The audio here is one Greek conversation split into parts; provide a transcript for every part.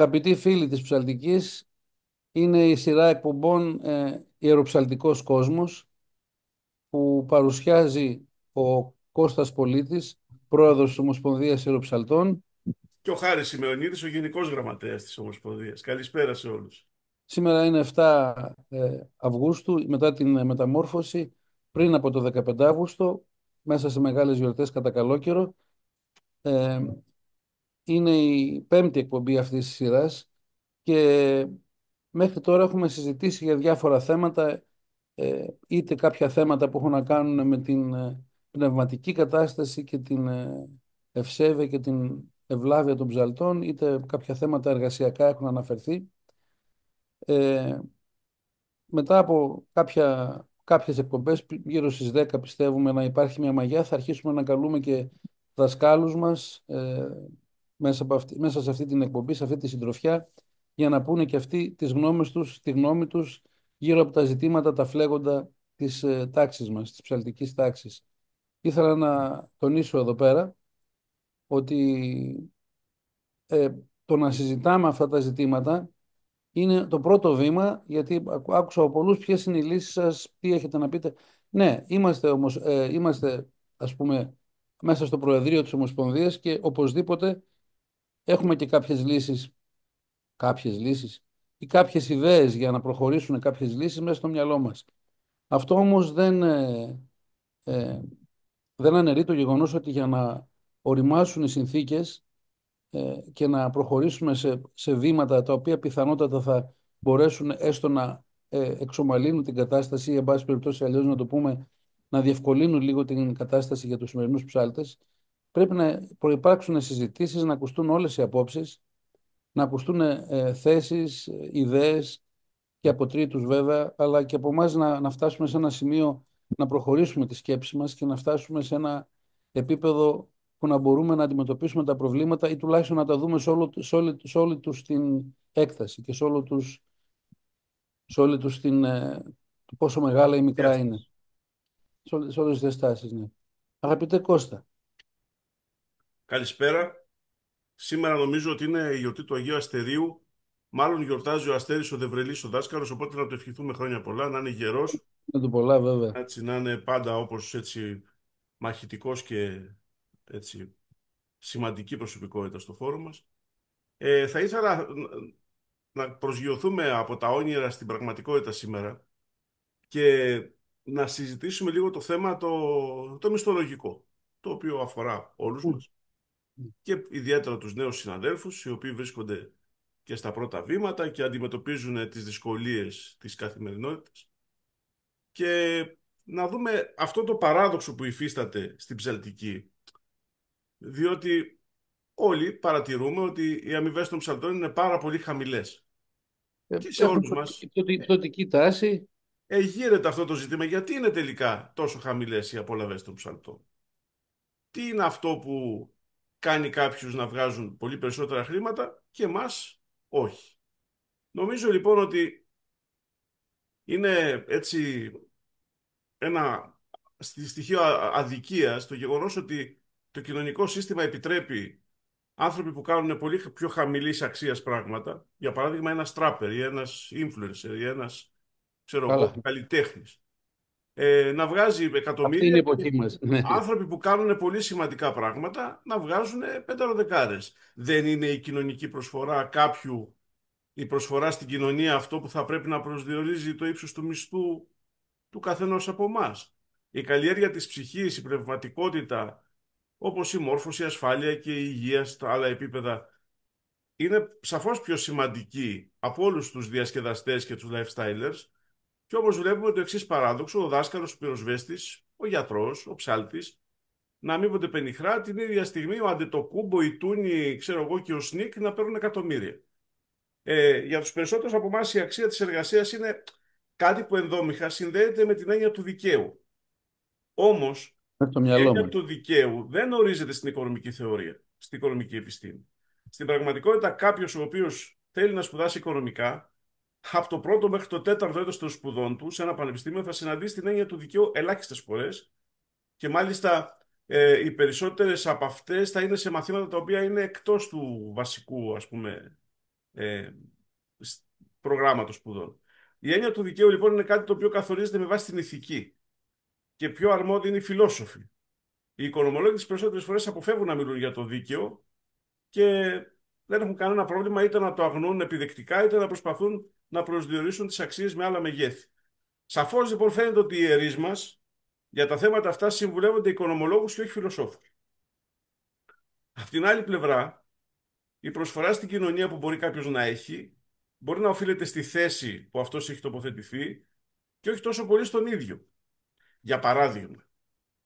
Αγαπητοί φίλοι της ψαλτικής, είναι η σειρά εκπομπών «Ιεροψαλτικός κόσμος» που παρουσιάζει ο Κώστας Πολίτης, πρόεδρος της Ομοσπονδίας Ιεροψαλτών. Και ο Χάρης Σημεωνίδης, ο Γενικός Γραμματέας της Ομοσπονδίας. Καλησπέρα σε όλους. Σήμερα είναι 7 Αυγούστου, μετά την μεταμόρφωση, πριν από το 15 Αύγουστο, μέσα σε μεγάλες γιορτές κατά καλό καιρό. Ε, είναι η πέμπτη εκπομπή αυτής της σειράς και μέχρι τώρα έχουμε συζητήσει για διάφορα θέματα, είτε κάποια θέματα που έχουν να κάνουν με την πνευματική κατάσταση και την ευσέβεια και την ευλάβεια των ψαλτών, είτε κάποια θέματα εργασιακά έχουν αναφερθεί. Ε, Μετά από κάποιες εκπομπές, γύρω στις 10 πιστεύουμε να υπάρχει μια μαγιά, θα αρχίσουμε να καλούμε και δασκάλους μας μέσα σε αυτή την εκπομπή, σε αυτή τη συντροφιά, για να πούνε και αυτοί τις γνώμες τους, τη γνώμη τους γύρω από τα ζητήματα, τα φλέγοντα της τάξης μας, της ψαλτικής τάξης. Ήθελα να τονίσω εδώ πέρα ότι ε, το να συζητάμε αυτά τα ζητήματα είναι το πρώτο βήμα, γιατί άκουσα από πολλούς ποιες είναι οι λύσεις σας, τι έχετε να πείτε. Ναι, είμαστε όμως, είμαστε ας πούμε μέσα στο Προεδρείο της Ομοσπονδίας και οπωσδήποτε έχουμε και κάποιες λύσεις ή κάποιες ιδέες για να προχωρήσουν κάποιες λύσεις μέσα στο μυαλό μας. Αυτό όμως ε, δεν αναιρεί το γεγονός ότι για να οριμάσουν οι συνθήκες και να προχωρήσουμε σε βήματα τα οποία πιθανότατα θα μπορέσουν έστω να εξομαλύνουν την κατάσταση ή εν πάση περιπτώσει αλλιώς να το πούμε να διευκολύνουν λίγο την κατάσταση για τους σημερινούς ψάλτες, πρέπει να προϋπάρξουν συζητήσεις, να ακουστούν όλες οι απόψεις, να ακουστούν θέσεις, ιδέες και από τρίτους βέβαια, αλλά και από εμάς να φτάσουμε σε ένα σημείο να προχωρήσουμε τη σκέψη μας και να φτάσουμε σε ένα επίπεδο που να μπορούμε να αντιμετωπίσουμε τα προβλήματα ή τουλάχιστον να τα δούμε σε όλη τους την έκταση και σε όλη τους το πόσο μεγάλα ή μικρά είναι. Σε όλες τις διαστάσεις, ναι. Αγαπητέ Κώστα. Καλησπέρα. Σήμερα νομίζω ότι είναι η γιορτή του Αγίου Αστερίου. Μάλλον γιορτάζει ο Αστέρης ο Δευρελής ο δάσκαλος, οπότε να του ευχηθούμε χρόνια πολλά, να είναι γερός, Με το πολλά βέβαια. έτσι, να είναι πάντα όπως έτσι μαχητικός και έτσι σημαντική προσωπικότητα στο χώρο μας. Θα ήθελα να προσγειωθούμε από τα όνειρα στην πραγματικότητα σήμερα και να συζητήσουμε λίγο το θέμα το μισθολογικό, το οποίο αφορά όλους μας και ιδιαίτερα τους νέους συναδέλφους, οι οποίοι βρίσκονται και στα πρώτα βήματα και αντιμετωπίζουν τις δυσκολίες της καθημερινότητας, και να δούμε αυτό το παράδοξο που υφίσταται στην ψαλτική, διότι όλοι παρατηρούμε ότι οι αμοιβές των ψαλτών είναι πάρα πολύ χαμηλές και σε Έχουν όλους μας πτωτική τάση. γύρεται αυτό το ζήτημα. Γιατί είναι τελικά τόσο χαμηλές οι απολαβές των ψαλτών? Τι είναι αυτό που κάνει κάποιους να βγάζουν πολύ περισσότερα χρήματα και εμάς όχι? Νομίζω λοιπόν ότι είναι έτσι ένα στοιχείο αδικίας το γεγονός ότι το κοινωνικό σύστημα επιτρέπει άνθρωποι που κάνουν πολύ πιο χαμηλής αξίας πράγματα, για παράδειγμα ένας τράπερ ή ένας influencer ή ένας, ξέρω Καλά. εγώ, καλλιτέχνης, να βγάζει Αυτή είναι η εκατομμύρια, και εποχή μας. Ναι. άνθρωποι που κάνουν πολύ σημαντικά πράγματα να βγάζουν πενταροδεκάρες. Δεν είναι η κοινωνική προσφορά κάποιου, η προσφορά στην κοινωνία, αυτό που θα πρέπει να προσδιορίζει το ύψος του μισθού του καθενός από εμάς? Η καλλιέργεια της ψυχής, η πνευματικότητα, όπως η μόρφωση, η ασφάλεια και η υγεία στα άλλα επίπεδα, είναι σαφώς πιο σημαντική από όλους τους διασκεδαστές και τους lifestylers. Και όμως βλέπουμε το εξής παράδοξο: ο δάσκαλος, ο πυροσβέστης, ο γιατρός, ο ψάλτης, να αμείβονται πενιχρά, την ίδια στιγμή ο Αντετοκούμπο, η Τούνη, ξέρω εγώ, και ο Σνικ να παίρνουν εκατομμύρια. Για τους περισσότερους από εμάς η αξία της εργασίας είναι κάτι που ενδόμηχα συνδέεται με την έννοια του δικαίου. Όμως, στο η μυαλό έννοια μας. του δικαίου δεν ορίζεται στην οικονομική θεωρία, στην οικονομική επιστήμη. Στην πραγματικότητα, κάποιος ο οποίος θέλει να σπουδάσει οικονομικά, από το πρώτο μέχρι το τέταρτο έτος των σπουδών του σε ένα πανεπιστήμιο θα συναντήσει την έννοια του δικαίου ελάχιστες φορές, και μάλιστα οι περισσότερες από αυτές θα είναι σε μαθήματα τα οποία είναι εκτός του βασικού, ας πούμε, ε, προγράμματος σπουδών. Η έννοια του δικαίου λοιπόν είναι κάτι το οποίο καθορίζεται με βάση την ηθική, και πιο αρμόδιοι είναι οι φιλόσοφοι. Οι οικονομολόγοι τις περισσότερες φορές αποφεύγουν να μιλούν για το δίκαιο και δεν έχουν κανένα πρόβλημα είτε να το αγνοούν επιδεκτικά είτε να προσπαθούν να προσδιορίσουν τις αξίες με άλλα μεγέθη. Σαφώς λοιπόν φαίνεται ότι οι ιερείς μας για τα θέματα αυτά συμβουλεύονται οικονομολόγους και όχι φιλοσόφους. Απ' την άλλη πλευρά, η προσφορά στην κοινωνία που μπορεί κάποιος να έχει μπορεί να οφείλεται στη θέση που αυτός έχει τοποθετηθεί και όχι τόσο πολύ στον ίδιο. Για παράδειγμα,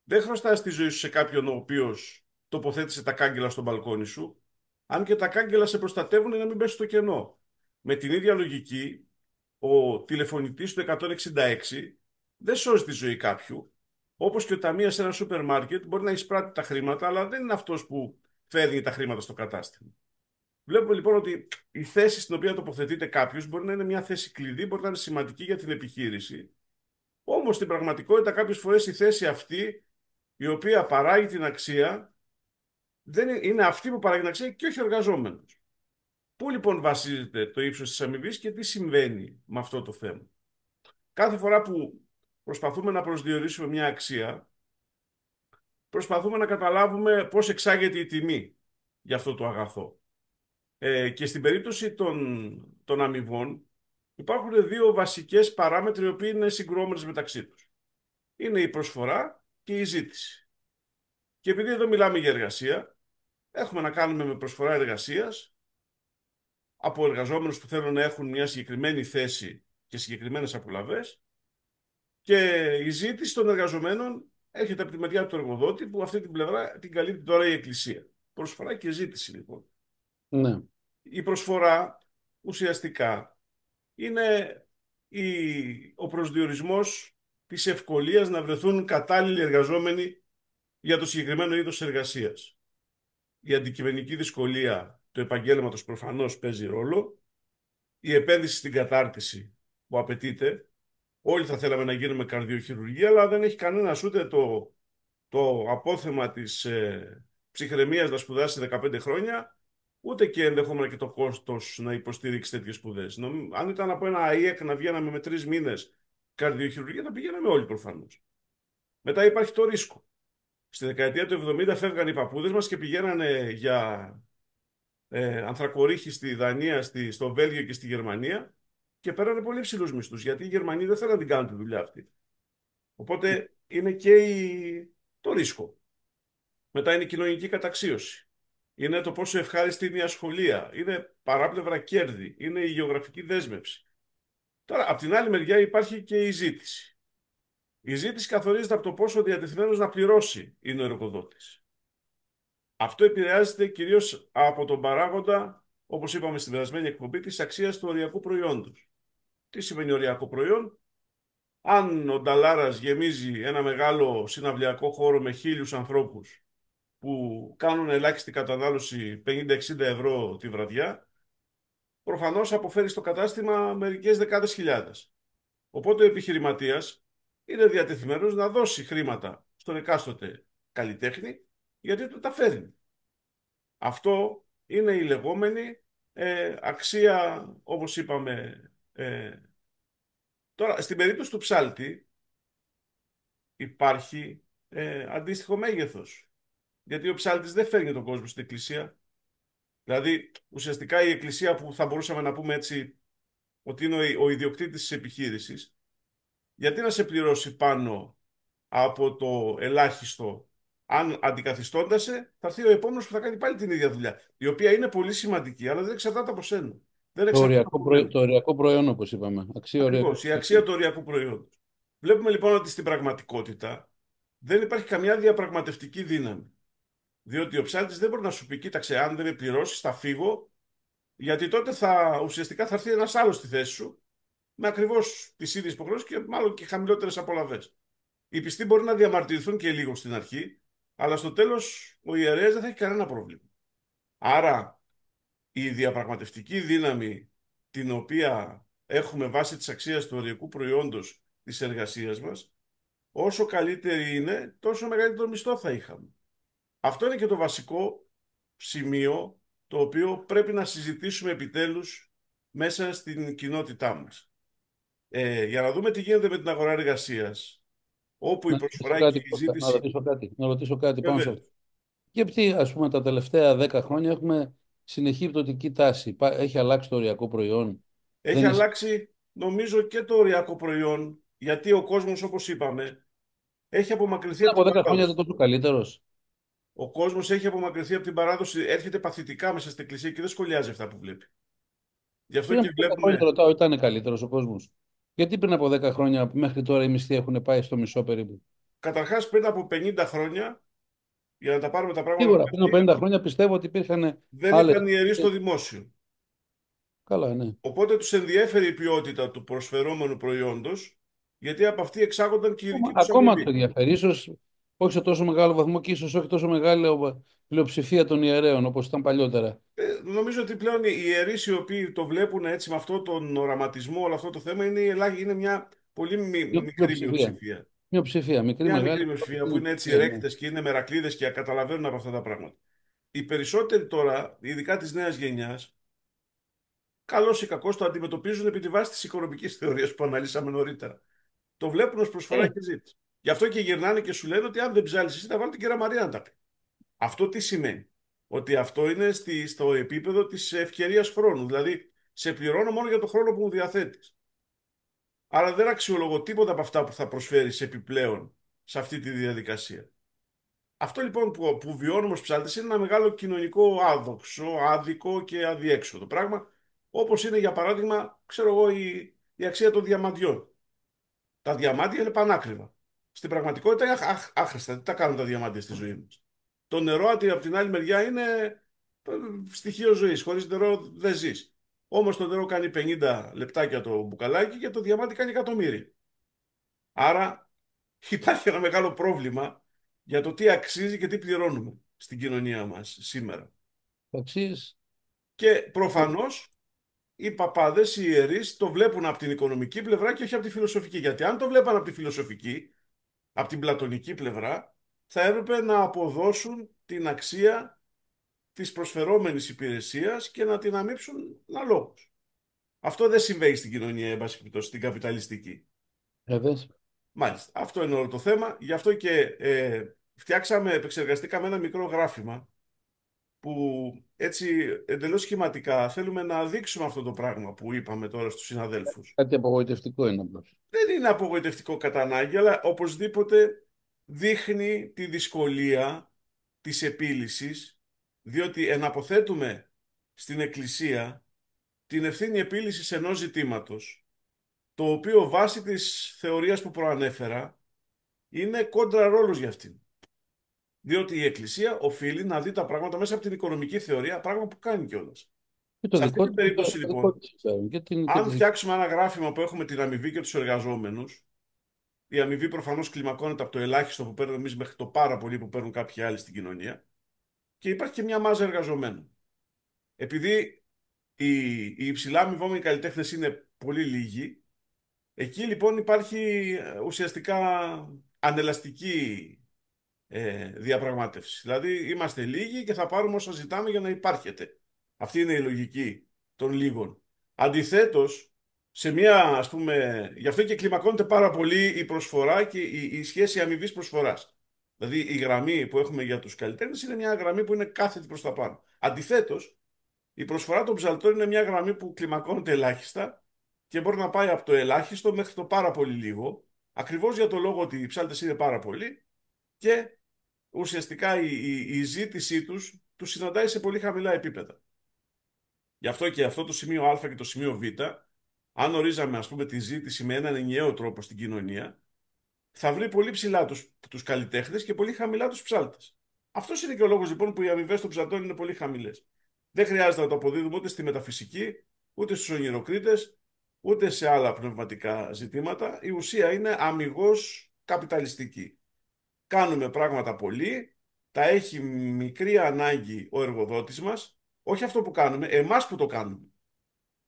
δεν χρωστάς τη ζωή σου σε κάποιον ο οποίος τοποθέτησε τα κάγκελα στο μπαλκόνι σου, αν και τα κάγκελα σε προστατεύουν για να μην πέσει στο κενό. Με την ίδια λογική, ο τηλεφωνητής του 166 δεν σώζει τη ζωή κάποιου, όπως και ο ταμείας σε ένα σούπερ μάρκετ μπορεί να εισπράττει τα χρήματα, αλλά δεν είναι αυτός που φέρνει τα χρήματα στο κατάστημα. Βλέπουμε λοιπόν ότι η θέση στην οποία τοποθετείται κάποιος μπορεί να είναι μια θέση κλειδί, μπορεί να είναι σημαντική για την επιχείρηση. Όμως στην πραγματικότητα κάποιες φορές η θέση αυτή, η οποία παράγει την αξία, δεν είναι αυτή που παράγει την αξία και όχι ο εργαζόμενος. Πού λοιπόν βασίζεται το ύψος της αμοιβής και τι συμβαίνει με αυτό το θέμα? Κάθε φορά που προσπαθούμε να προσδιορίσουμε μια αξία, προσπαθούμε να καταλάβουμε πώς εξάγεται η τιμή για αυτό το αγαθό. Και στην περίπτωση των αμοιβών υπάρχουν δύο βασικές παράμετροι οι οποίοι είναι συγκρουόμενες μεταξύ τους. Είναι η προσφορά και η ζήτηση. Και επειδή εδώ μιλάμε για εργασία, έχουμε να κάνουμε με προσφορά εργασίας από εργαζόμενους που θέλουν να έχουν μια συγκεκριμένη θέση και συγκεκριμένες απολαβές, και η ζήτηση των εργαζομένων έρχεται από τη μεριά του εργοδότη, που αυτή την πλευρά την καλύπτει τώρα η Εκκλησία. Προσφορά και ζήτηση λοιπόν. Ναι. Η προσφορά ουσιαστικά είναι ο προσδιορισμός της ευκολίας να βρεθούν κατάλληλοι εργαζόμενοι για το συγκεκριμένο είδος εργασίας. Η αντικειμενική δυσκολία του επαγγέλματος προφανώς παίζει ρόλο. Η επένδυση στην κατάρτιση που απαιτείται. Όλοι θα θέλαμε να γίνουμε καρδιοχειρουργία, αλλά δεν έχει κανένας ούτε το απόθεμα της ψυχραιμίας να σπουδάσει 15 χρόνια, ούτε και ενδεχόμενα και το κόστος να υποστηρίξει τέτοιες σπουδές. Αν ήταν από ένα ΑΕΚ να βγαίναμε με 3 μήνες καρδιοχειρουργία, θα πηγαίναμε όλοι προφανώς. Μετά υπάρχει το ρίσκο. Στη δεκαετία του 70 φεύγαν οι παππούδες μας και πηγαίνανε για ανθρακορίχη στη Δανία, στο Βέλγιο και στη Γερμανία, και πέρανε πολύ ψηλούς μισθούς, γιατί οι Γερμανοί δεν θέλουν να την κάνουν τη δουλειά αυτή. Οπότε είναι και το ρίσκο. Μετά είναι η κοινωνική καταξίωση. Είναι το πόσο ευχάριστη είναι η ασχολία. Είναι παράπλευρα κέρδη. Είναι η γεωγραφική δέσμευση. Τώρα, από την άλλη μεριά υπάρχει και η ζήτηση. Η ζήτηση καθορίζεται από το πόσο διατεθειμένος να πληρώσει είναι ο εργοδότης. Αυτό επηρεάζεται κυρίως από τον παράγοντα, όπως είπαμε στην περασμένη εκπομπή, της αξίας του οριακού προϊόντος. Τι σημαίνει οριακό προϊόν? Αν ο Νταλάρας γεμίζει ένα μεγάλο συναυλιακό χώρο με 1.000 ανθρώπους που κάνουν ελάχιστη κατανάλωση 50-60 ευρώ τη βραδιά, προφανώς αποφέρει στο κατάστημα μερικές δεκάδες χιλιάδες. Οπότε ο επιχειρηματίας είναι διατεθειμένος να δώσει χρήματα στον εκάστοτε καλλιτέχνη, γιατί του τα φέρνει. Αυτό είναι η λεγόμενη αξία, όπως είπαμε. Τώρα, στην περίπτωση του ψάλτη υπάρχει αντίστοιχο μέγεθος. Γιατί ο ψάλτης δεν φέρνει τον κόσμο στην εκκλησία. Δηλαδή, ουσιαστικά η εκκλησία, που θα μπορούσαμε να πούμε έτσι ότι είναι ο ιδιοκτήτης της επιχείρησης, γιατί να σε πληρώσει πάνω από το ελάχιστο Αν αντικαθιστώντας, θα έρθει ο επόμενος που θα κάνει πάλι την ίδια δουλειά. Η οποία είναι πολύ σημαντική, αλλά δεν εξαρτάται από σένα. Δεν εξαρτάται από μένα. Το οριακό προϊόν, όπως είπαμε. Αξία οριακού. Ακριβώς, η αξία του οριακού προϊόντος. Βλέπουμε λοιπόν ότι στην πραγματικότητα δεν υπάρχει καμιά διαπραγματευτική δύναμη. Διότι ο ψάλτης δεν μπορεί να σου πει, κοίταξε, αν δεν με πληρώσεις θα φύγω, γιατί τότε ουσιαστικά θα έρθει ένας άλλος στη θέση σου με ακριβώς τις ίδιες υποχρεώσεις και μάλλον και χαμηλότερες απολαβές. Οι πιστοί μπορεί να διαμαρτυρηθούν και λίγο στην αρχή, αλλά στο τέλος ο ιερέας δεν θα έχει κανένα πρόβλημα. Άρα η διαπραγματευτική δύναμη την οποία έχουμε βάσει της αξίας του οριακού προϊόντος της εργασίας μας, όσο καλύτερη είναι, τόσο μεγαλύτερο μισθό θα είχαμε. Αυτό είναι και το βασικό σημείο το οποίο πρέπει να συζητήσουμε επιτέλους μέσα στην κοινότητά μας. Για να δούμε τι γίνεται με την αγορά εργασίας, όπου η Να ρωτήσω προσφορά και κάτι, η Κώστα, ζήτηση. να ρωτήσω κάτι πάνω σε Βέβαια, αυτό. Και τι, ας πούμε, τα τελευταία 10 χρόνια έχουμε συνεχή πτωτική τάση. Έχει αλλάξει το οριακό προϊόν. έχει Δεν ισχύει. αλλάξει νομίζω και το οριακό προϊόν, γιατί ο κόσμος, όπως είπαμε, έχει απομακρυνθεί Πριν από από την 10 χρόνια ήταν παράδοση. τόσο καλύτερος. Ο κόσμος έχει απομακρυνθεί από την παράδοση, έρχεται παθητικά μέσα στην εκκλησία και δεν σχολιάζει αυτά που βλέπει. Γι' αυτό Πριν και από 10 χρόνια, βλέπουμε. ρωτάω, ήταν καλύτερος ο κόσμος. Γιατί πριν από 10 χρόνια μέχρι τώρα οι μισθοί έχουν πάει στο μισό περίπου. Καταρχάς, πριν από 50 χρόνια, για να τα πάρουμε τα πράγματα με Σίγουρα, πριν από αυτή, 50 χρόνια πιστεύω ότι υπήρχαν δεν άλλε. ήταν ιεροί στο δημόσιο. Καλά, ναι. Οπότε τους ενδιέφερε η ποιότητα του προσφερόμενου προϊόντος, γιατί από αυτή εξάγονταν και η δική τους Ακόμα το αμοιβή. ενδιαφέρει. Ίσως όχι σε τόσο μεγάλο βαθμό και ίσως όχι τόσο μεγάλη πλειοψηφία των ιερέων όπως ήταν παλιότερα. Νομίζω ότι πλέον οι ιερείς οι οποίοι το βλέπουν έτσι με αυτόν τον οραματισμό, όλο αυτό το θέμα, είναι μια πολύ μικρή Πλειοψηφία. μειοψηφία. Μειοψηφία, μικρή, Μια μεγάλη. μικρή μειοψηφία που είναι έτσι Μειοψηφία, ναι. ρέκτες και είναι μερακλείδες και καταλαβαίνουν από αυτά τα πράγματα. Οι περισσότεροι τώρα, ειδικά της νέας γενιάς, καλώς ή κακώς το αντιμετωπίζουν επί τη βάση της οικονομικής θεωρίας που αναλύσαμε νωρίτερα. Το βλέπουν ως προσφορά Ε, και ζήτηση. Γι' αυτό και γυρνάνε και σου λένε ότι αν δεν ψάλεις εσύ θα βάλει την κυρία Μαρία να τα πει. Αυτό τι σημαίνει? Ότι αυτό είναι στο επίπεδο της ευκαιρίας χρόνου. Δηλαδή, σε πληρώνω μόνο για το χρόνο που μου διαθέτεις. Άρα δεν αξιολογώ τίποτα από αυτά που θα προσφέρεις επιπλέον σε αυτή τη διαδικασία. Αυτό λοιπόν που βιώνουμε ως ψάλτες είναι ένα μεγάλο κοινωνικό άδοξο, άδικο και αδιέξοδο πράγμα, όπως είναι για παράδειγμα, ξέρω εγώ, η αξία των διαμαντιών. Τα διαμάντια είναι πανάκριβα. Στην πραγματικότητα είναι άχρηστα. Τι τα κάνουν τα διαμάντια στη ζωή μας? Το νερό από την άλλη μεριά είναι ε, στοιχείο ζωής. Χωρίς νερό δεν ζεις. Όμως το νερό κάνει 50 λεπτάκια το μπουκαλάκι και το διαμάντι κάνει εκατομμύρια. Άρα υπάρχει ένα μεγάλο πρόβλημα για το τι αξίζει και τι πληρώνουμε στην κοινωνία μας σήμερα. αξίες. Και προφανώς οι παπάδες, οι ιερείς το βλέπουν από την οικονομική πλευρά και όχι από τη φιλοσοφική. Γιατί αν το βλέπαν από τη φιλοσοφική, από την πλατωνική πλευρά, θα έπρεπε να αποδώσουν την αξία της προσφερόμενης υπηρεσίας και να την αμείψουν αναλόγως. Αυτό δεν συμβαίνει στην κοινωνία, εν πάση περιπτώσει, στην καπιταλιστική. Δες. Μάλιστα. Αυτό είναι όλο το θέμα. Γι' αυτό και επεξεργαστήκαμε ένα μικρό γράφημα που έτσι εντελώς σχηματικά θέλουμε να δείξουμε αυτό το πράγμα που είπαμε τώρα στους συναδέλφους. Κάτι απογοητευτικό είναι απλώς. Δεν είναι απογοητευτικό κατά ανάγκη, αλλά οπωσδήποτε δείχνει τη δυσκολία της επίλυσης, διότι εναποθέτουμε στην Εκκλησία την ευθύνη επίλυσης ενός ζητήματος, το οποίο βάσει της θεωρίας που προανέφερα είναι κόντρα ρόλος για αυτήν. Διότι η Εκκλησία οφείλει να δει τα πράγματα μέσα από την οικονομική θεωρία, πράγμα που κάνει κιόλας. Και το Σε αυτή δικό την του, περίπτωση το δικό λοιπόν, του συμφέρον. Και αν φτιάξουμε ένα γράφημα που έχουμε την αμοιβή και τους εργαζόμενους, η αμοιβή προφανώς κλιμακώνεται από το ελάχιστο που παίρνουμε εμείς μέχρι το πάρα πολύ που παίρνουν κάποιοι άλλοι στην κοινωνία, και υπάρχει και μια μάζα εργαζομένων. Επειδή οι υψηλά αμοιβόμενοι καλλιτέχνες είναι πολύ λίγοι, εκεί λοιπόν υπάρχει ουσιαστικά ανελαστική διαπραγμάτευση. Δηλαδή είμαστε λίγοι και θα πάρουμε όσα ζητάμε για να υπάρχετε. Αυτή είναι η λογική των λίγων. Αντιθέτως, σε μια, ας πούμε, γι' αυτό και κλιμακώνεται πάρα πολύ η προσφορά και η σχέση αμοιβής προσφοράς. Δηλαδή η γραμμή που έχουμε για τους καλλιτέχνες είναι μια γραμμή που είναι κάθετη προς τα πάνω. Αντιθέτως, η προσφορά των ψαλτών είναι μια γραμμή που κλιμακώνεται ελάχιστα και μπορεί να πάει από το ελάχιστο μέχρι το πάρα πολύ λίγο, ακριβώς για το λόγο ότι οι ψάλτες είναι πάρα πολλοί και ουσιαστικά η ζήτησή τους συναντάει σε πολύ χαμηλά επίπεδα. Γι' αυτό και αυτό το σημείο Α και το σημείο Β, αν ορίζαμε ας πούμε τη ζήτηση με έναν ενιαίο τρόπο στην κοινωνία, θα βρει πολύ ψηλά τους καλλιτέχνες και πολύ χαμηλά τους ψάλτες. Αυτός είναι και ο λόγος λοιπόν που οι αμοιβές των ψαλτών είναι πολύ χαμηλές. Δεν χρειάζεται να το αποδίδουμε ούτε στη μεταφυσική, ούτε στους ονειροκρίτες, ούτε σε άλλα πνευματικά ζητήματα. Η ουσία είναι αμιγώς καπιταλιστική. Κάνουμε πράγματα πολύ, τα έχει μικρή ανάγκη ο εργοδότης μας, όχι αυτό που κάνουμε, εμάς που το κάνουμε.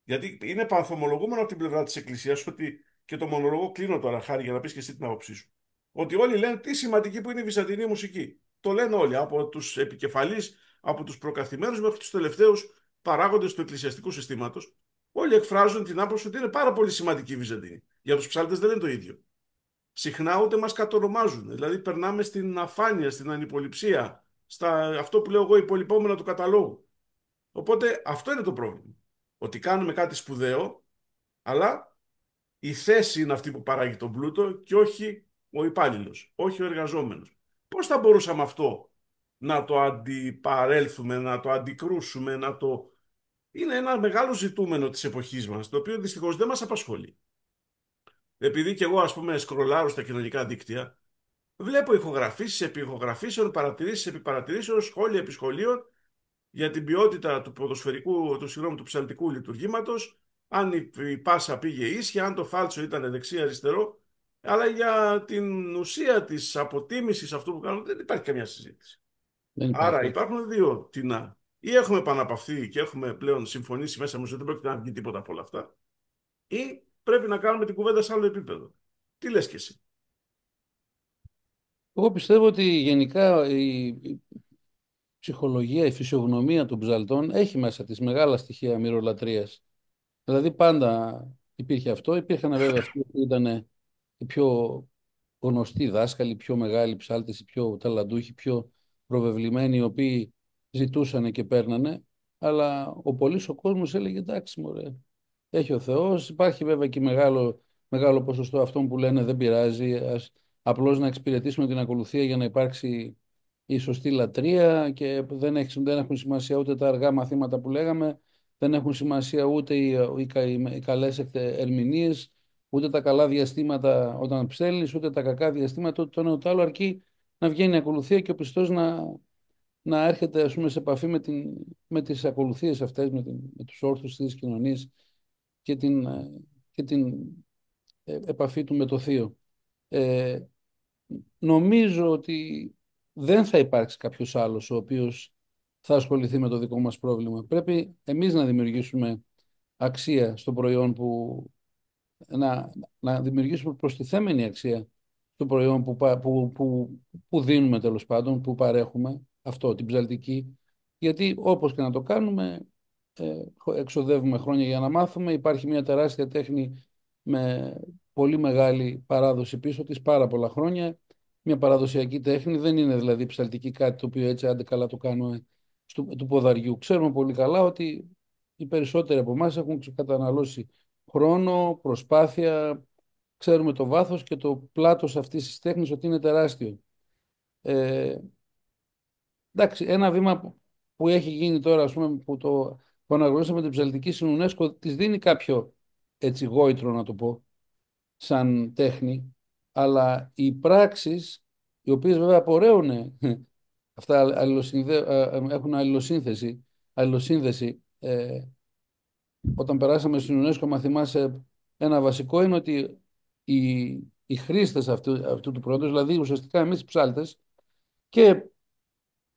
Γιατί είναι πανθομολογούμενο από την πλευρά της Εκκλησίας ότι, και το μονολογό κλείνω τώρα, Χάρη, για να πεις και εσύ την άποψή σου, ότι όλοι λένε τι σημαντική που είναι η βυζαντινή μουσική. Το λένε όλοι, από τους επικεφαλείς, από τους προκαθημένους μέχρι τους τελευταίους παράγοντες του εκκλησιαστικού συστήματος. Όλοι εκφράζουν την άποψη ότι είναι πάρα πολύ σημαντική η Βυζαντινή. Για τους ψάλτες δεν είναι το ίδιο. Συχνά ούτε μας κατονομάζουν. Δηλαδή περνάμε στην αφάνεια, στην ανυποληψία, στα αυτό που λέω εγώ υπολοιπόμενα του καταλόγου. Οπότε αυτό είναι το πρόβλημα. Ότι κάνουμε κάτι σπουδαίο, αλλά η θέση είναι αυτή που παράγει τον πλούτο και όχι ο υπάλληλος, όχι ο εργαζόμενος. Πώς θα μπορούσαμε αυτό να το αντιπαρέλθουμε, να το αντικρούσουμε, να το... Είναι ένα μεγάλο ζητούμενο της εποχής μας, το οποίο δυστυχώς δεν μας απασχολεί. Επειδή και εγώ, ας πούμε, σκρολάρω στα κοινωνικά δίκτυα, βλέπω ηχογραφήσεις επί ηχογραφήσεων, παρατηρήσεις επί παρατηρήσεων, σχόλια επί σχολείων για την ποιότητα του ποδοσφαιρικού, του ψαλτικού λειτουργήματος, αν η πάσα πήγε ίσια, αν το φάλτσο ήταν δεξί-αριστερό, αλλά για την ουσία της αποτίμησης αυτού που κάνουν δεν υπάρχει καμιά συζήτηση. Δεν Άρα υπάρχει. υπάρχουν δύο τινά. Ή έχουμε επαναπαυθεί και έχουμε πλέον συμφωνήσει μέσα μας ότι δεν πρόκειται να βγει τίποτα από όλα αυτά, ή πρέπει να κάνουμε την κουβέντα σε άλλο επίπεδο. Τι λες κι εσύ? Εγώ πιστεύω ότι γενικά η ψυχολογία, η φυσιογνωμία των ψαλτών έχει μέσα της μεγάλα στοιχεία μυρολατρείας. Δηλαδή πάντα υπήρχε αυτό. Υπήρχαν βέβαια αυτοί που ήταν οι πιο γνωστοί δάσκαλοι, οι πιο μεγάλοι ψάλτες, οι πιο ταλαντούχοι, πιο προβεβλημένοι, οι οποίοι ζητούσαν και παίρνανε. Αλλά ο πολύς ο κόσμος έλεγε εντάξει μωρέ, έχει ο Θεός. Υπάρχει βέβαια και μεγάλο ποσοστό αυτών που λένε δεν πειράζει, απλώς να εξυπηρετήσουμε την ακολουθία για να υπάρξει η σωστή λατρεία και δεν έχουν σημασία ούτε τα αργά μαθήματα που λέγαμε, δεν έχουν σημασία ούτε οι καλές ερμηνείες, ούτε τα καλά διαστήματα όταν ψέλνεις, ούτε τα κακά διαστήματα, ούτε το ένα ούτε άλλο, αρκεί να βγαίνει η ακολουθία και ο πιστός να έρχεται ας πούμε, σε επαφή με τις ακολουθίες αυτές, με τους όρθους της κοινωνίας και την επαφή του με το Θείο. Ε, Νομίζω ότι δεν θα υπάρξει κάποιος άλλος ο οποίος θα ασχοληθεί με το δικό μας πρόβλημα. Πρέπει εμείς να δημιουργήσουμε αξία στο προϊόν να δημιουργήσουμε προστιθέμενη αξία στο προϊόν που δίνουμε τέλος πάντων, που παρέχουμε, αυτό, την ψαλτική. Γιατί όπως και να το κάνουμε, εξοδεύουμε χρόνια για να μάθουμε. Υπάρχει μια τεράστια τέχνη με πολύ μεγάλη παράδοση πίσω της, πάρα πολλά χρόνια. Μια παραδοσιακή τέχνη, δεν είναι δηλαδή ψαλτική κάτι το οποίο έτσι άντε καλά το κάνουμε του ποδαριού. Ξέρουμε πολύ καλά ότι οι περισσότεροι από εμάς έχουν καταναλώσει χρόνο, προσπάθεια, ξέρουμε το βάθος και το πλάτος αυτής της τέχνης ότι είναι τεράστιο. Ε, εντάξει, ένα βήμα που έχει γίνει τώρα, ας πούμε, που αναγνωρίσαμε την ψαλτική στην UNESCO, της δίνει κάποιο έτσι γόητρο να το πω, σαν τέχνη, αλλά οι πράξεις, οι οποίες βέβαια απορρέουν αυτά έχουν αλληλοσύνθεση. Όταν περάσαμε στην UNESCO, μα θυμάσαι, ένα βασικό είναι ότι οι χρήστες αυτού του προϊόντος, δηλαδή ουσιαστικά εμείς οι ψάλτες και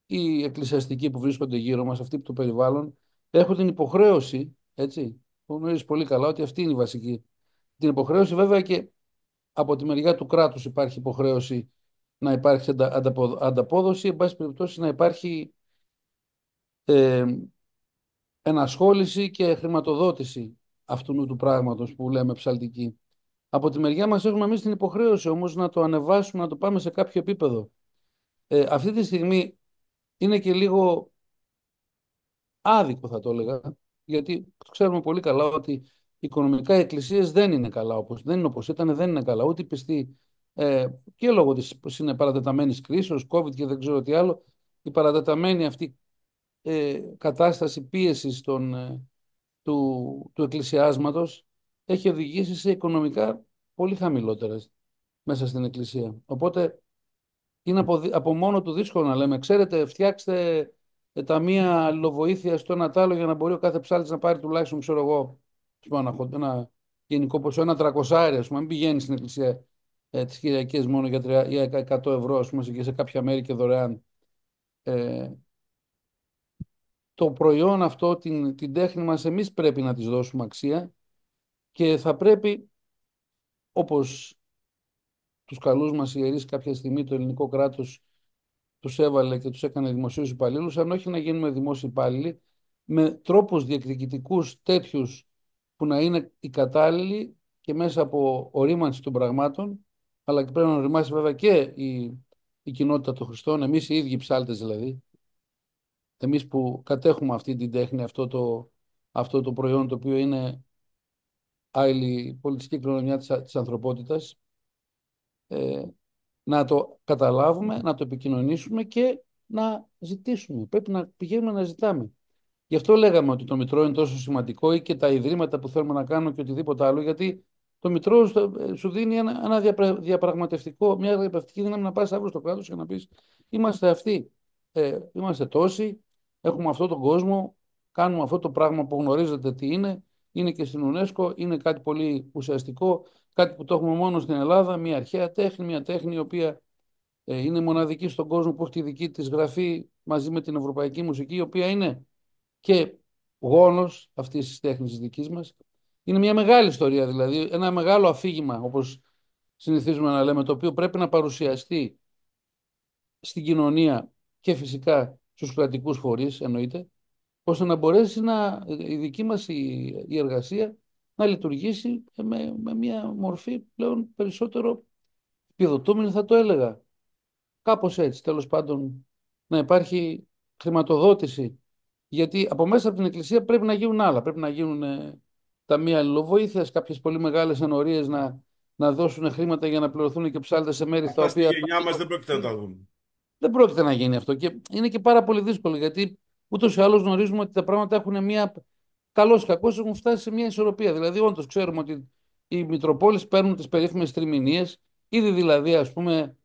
οι εκκλησιαστικοί που βρίσκονται γύρω μας, αυτοί που το περιβάλλον, έχουν την υποχρέωση, έτσι, που γνωρίζεις πολύ καλά ότι αυτή είναι η βασική. Την υποχρέωση βέβαια και από τη μεριά του κράτους υπάρχει υποχρέωση να υπάρξει ανταπόδοση, εν πάση περιπτώσει να υπάρχει ε, ενασχόληση και χρηματοδότηση αυτού του πράγματος που λέμε ψαλτική. Από τη μεριά μας έχουμε εμείς την υποχρέωση όμως να το ανεβάσουμε, να το πάμε σε κάποιο επίπεδο. Αυτή τη στιγμή είναι και λίγο άδικο θα το έλεγα, γιατί ξέρουμε πολύ καλά ότι οικονομικά οι εκκλησίες δεν είναι καλά δεν είναι όπως ήταν, δεν είναι καλά. Ούτε οι πιστοί ε, και λόγω της παρατεταμένης κρίσεως, COVID και δεν ξέρω τι άλλο, η παρατεταμένη αυτή κατάσταση πίεσης του εκκλησιάσματος έχει οδηγήσει σε οικονομικά πολύ χαμηλότερες μέσα στην εκκλησία. Οπότε είναι από μόνο του δύσκολο να λέμε, ξέρετε, φτιάξτε ταμεία αλληλοβοήθεια στο ένα τ' άλλο για να μπορεί ο κάθε ψάλτης να πάρει τουλάχιστον, ξέρω εγώ, ένα γενικό ποσό, ένα τρακοσάρι, ας πούμε, μην πηγαίνει στην εκκλησία τις Κυριακές μόνο για 100 ευρώ, ας πούμε, και σε κάποια μέρη και δωρεάν. Ε, το προϊόν αυτό, την τέχνη μας, εμείς πρέπει να της δώσουμε αξία και θα πρέπει, όπως τους καλούς μας ιερείς κάποια στιγμή το ελληνικό κράτος τους έβαλε και τους έκανε δημοσίους υπαλλήλους, αν όχι να γίνουμε δημόσιοι υπάλληλοι, με τρόπους διεκδικητικούς τέτοιους που να είναι οι κατάλληλοι και μέσα από ορίμανση των πραγμάτων, αλλά και πρέπει να οριμάσει βέβαια και η κοινότητα των Χριστών, εμείς οι ίδιοι ψάλτες δηλαδή, εμείς που κατέχουμε αυτή την τέχνη, αυτό το προϊόν το οποίο είναι άειλη πολιτιστική κληρονομιά της ανθρωπότητας, ε, να το καταλάβουμε, να το επικοινωνήσουμε και να ζητήσουμε. Πρέπει να πηγαίνουμε να ζητάμε. Γι' αυτό λέγαμε ότι το Μητρό είναι τόσο σημαντικό ή και τα ιδρύματα που θέλουμε να κάνουμε και οτιδήποτε άλλο, γιατί το Μητρό σου δίνει ένα διαπραγματευτικό, μια διαπραγματευτική δύναμη να πας αύριο στο κράτος και να πεις είμαστε αυτοί, είμαστε τόσοι, έχουμε αυτόν τον κόσμο, κάνουμε αυτό το πράγμα που γνωρίζετε τι είναι και στην UNESCO, είναι κάτι πολύ ουσιαστικό, κάτι που το έχουμε μόνο στην Ελλάδα, μια αρχαία τέχνη, μια τέχνη η οποία είναι μοναδική στον κόσμο που έχει τη δική της γραφή μαζί με την ευρωπαϊκή μουσική, η οποία είναι και γόνος αυτής της τέχνης της δικής μας. Είναι μια μεγάλη ιστορία δηλαδή, ένα μεγάλο αφήγημα όπως συνηθίζουμε να λέμε, το οποίο πρέπει να παρουσιαστεί στην κοινωνία και φυσικά στους κρατικούς φορείς εννοείται, ώστε να μπορέσει η δική μας η εργασία να λειτουργήσει με μια μορφή πλέον περισσότερο επιδοτούμενη θα το έλεγα. Κάπως έτσι, τέλος πάντων, να υπάρχει χρηματοδότηση. Γιατί από μέσα από την Εκκλησία πρέπει να γίνουν άλλα. Πρέπει να γίνουν ταμεία αλληλοβοήθειας, κάποιες πολύ μεγάλες ενορίες να δώσουν χρήματα για να πληρωθούν και ψάλτες σε μέρη τα Αυτά στη οποία. γενιά μας δεν πρόκειται να τα δούμε. Δεν πρόκειται να γίνει αυτό. Και είναι και πάρα πολύ δύσκολο γιατί ούτως ή άλλως γνωρίζουμε ότι τα πράγματα έχουν μια. Καλώς ή κακώς έχουν φτάσει σε μια ισορροπία. Δηλαδή, όντως ξέρουμε ότι οι Μητροπόλεις παίρνουν τις περίφημες τριμηνίες, ήδη δηλαδή, ας πούμε,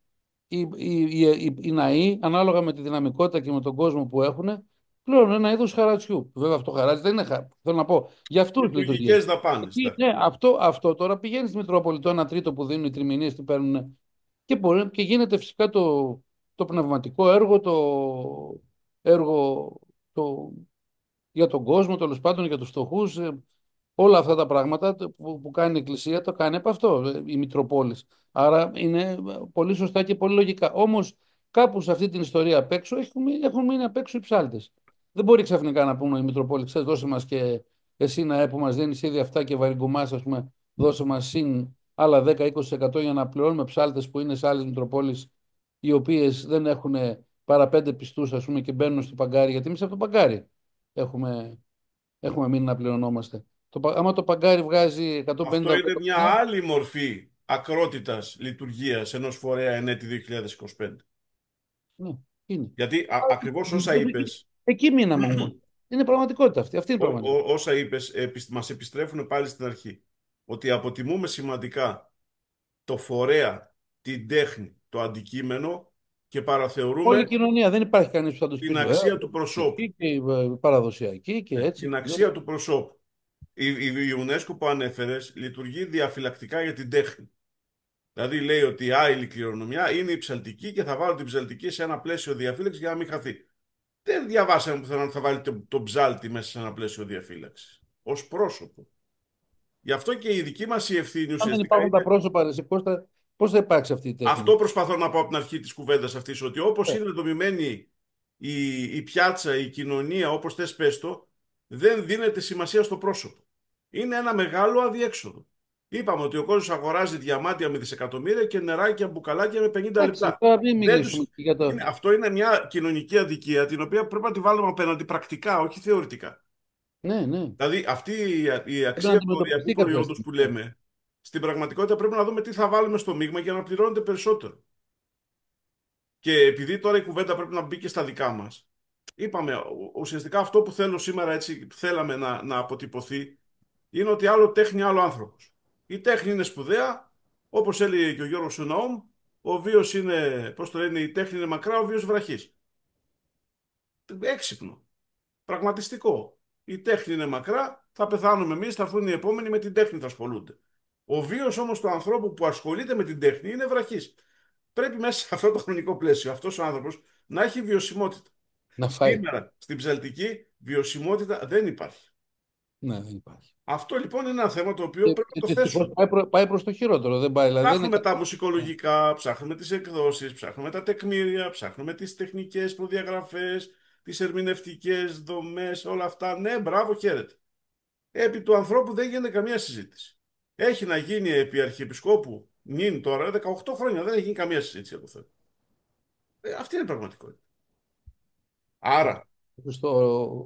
οι ναοί, ανάλογα με τη δυναμικότητα και με τον κόσμο που έχουν, πλέον ένα είδος χαρατσιού. Βέβαια, αυτό χαράτσι δεν είναι θέλω να πω, για αυτούς λειτουργεί. Λειτουργικές δαπάνες. Εκεί, ναι, αυτό τώρα πηγαίνει στη Μητρόπολη, το 1 τρίτο που δίνουν οι τριμηνίες, τι παίρνουν. Και γίνεται φυσικά το πνευματικό έργο, το έργο το, για τον κόσμο, τέλο πάντων, για τους φτωχούς, όλα αυτά τα πράγματα που κάνει η Εκκλησία το κάνει από αυτό, η Μητροπόλης. Άρα είναι πολύ σωστά και πολύ λογικά. Όμως κάπου σε αυτή την ιστορία απ' έξω έχουν μείνει απ' έξω οι ψάλτες. Δεν μπορεί ξαφνικά να πούμε η Μητροπόλη, ξέρεις, δώσε μας και εσύ που μας δίνεις ήδη αυτά και βαριγκουμάς, ας πούμε, δώσε μας συν άλλα 10-20% για να πληρώνουμε ψάλτες που είναι σε άλλες Μητροπόλεις, οι οποίες δεν έχουν παρά 5 πιστούς, ας πούμε, και μπαίνουν στο παγκάρι, γιατί εμείς από το παγκάρι έχουμε, έχουμε μείνει να πληρωνόμαστε. Άμα το παγκάρι βγάζει Αυτό 150 είναι μια εκατομμύρια, άλλη μορφή ακρότητας λειτουργίας ενός φορέα εν έτη 2025. ναι, είναι. Γιατί ακριβώς όσα είπες, Εκεί μείναμε όμως. Είναι πραγματικότητα αυτή. Αυτή είναι η πραγματικότητα. όσα είπες μας επιστρέφουν πάλι στην αρχή. Ότι αποτιμούμε σημαντικά το φορέα, την τέχνη, το αντικείμενο και Όλη η παραθεωρούμε κοινωνία δεν υπάρχει κανείς που θα του πει την βέβαια. αξία του προσώπου. Και η παραδοσιακή και έτσι. Την αξία του προσώπου. Η UNESCO που ανέφερες λειτουργεί διαφυλακτικά για την τέχνη. Δηλαδή λέει ότι η άειλη κληρονομιά είναι η ψαλτική και θα βάλω την ψαλτική σε ένα πλαίσιο διαφύλαξη για να μην χαθεί. Δεν διαβάσαμε πουθενά ότι θα βάλει τον ψάλτη μέσα σε ένα πλαίσιο διαφύλαξη. Ως πρόσωπο. Γι' αυτό και η δική μας η ευθύνη Αν δεν ουσιαστικά υπάρχουν τα είναι. πρόσωπα, ρε, πώς θα υπάρξει αυτή η Αυτό τέχνη. προσπαθώ να πω από την αρχή της κουβέντας αυτής, ότι όπως Ε, είναι δομημένη η πιάτσα, η κοινωνία, όπως θες πες το, δεν δίνεται σημασία στο πρόσωπο. Είναι ένα μεγάλο αδιέξοδο. Είπαμε ότι ο κόσμος αγοράζει διαμάντια με δισεκατομμύρια και νεράκια, μπουκαλάκια με 50 Εντάξει, λεπτά. τώρα μην Δεν μιλήσουμε τους... για το. Αυτό είναι μια κοινωνική αδικία την οποία πρέπει να τη βάλουμε απέναντι πρακτικά, όχι θεωρητικά. Ναι, ναι. Δηλαδή αυτή η Πρέπει να αξία του οριακού αντιμετωπιστεί κάποια προϊόντος στιγμή. που λέμε Στην πραγματικότητα πρέπει να δούμε τι θα βάλουμε στο μείγμα για να πληρώνεται περισσότερο. Και επειδή τώρα η κουβέντα πρέπει να μπει και στα δικά μας, είπαμε, ουσιαστικά αυτό που θέλω σήμερα, έτσι θέλαμε να αποτυπωθεί, είναι ότι άλλο τέχνη, άλλο άνθρωπος. Η τέχνη είναι σπουδαία, όπως έλεγε και ο Γιώργος Σουναούμ, ο βίος είναι, πώς το λένε, η τέχνη είναι μακρά, ο βίος βραχής. Έξυπνο, πραγματιστικό. Η τέχνη είναι μακρά, θα πεθάνουμε εμείς, θα έρθουν οι επόμενοι, με την τέχνη θα ασχολούνται. Ο βίος όμως του ανθρώπου που ασχολείται με την τέχνη είναι βραχής. Πρέπει μέσα σε αυτό το χρονικό πλαίσιο αυτός ο άνθρωπος να έχει βιωσιμότητα. Να φάει. Σήμερα στην ψαλτική βιωσιμότητα δεν υπάρχει. Ναι, δεν υπάρχει. Αυτό λοιπόν είναι ένα θέμα το οποίο πρέπει να το Δυστυχώς θέσουμε. πάει προς το χειρότερο. Δεν πάει, δηλαδή δεν είναι Ψάχνουμε τα καλά. μουσικολογικά, ψάχνουμε τις εκδόσεις, ψάχνουμε τα τεκμήρια, ψάχνουμε τις τεχνικές προδιαγραφές, τις ερμηνευτικές δομές, όλα αυτά. Ναι, μπράβο, χαίρετε. Επί του ανθρώπου δεν γίνεται καμία συζήτηση. Έχει να γίνει επί Αρχιεπισκόπου νυν τώρα, 18 χρόνια, δεν έχει γίνει καμία συζήτηση για το θέμα. Αυτή είναι η πραγματικότητα. Άρα,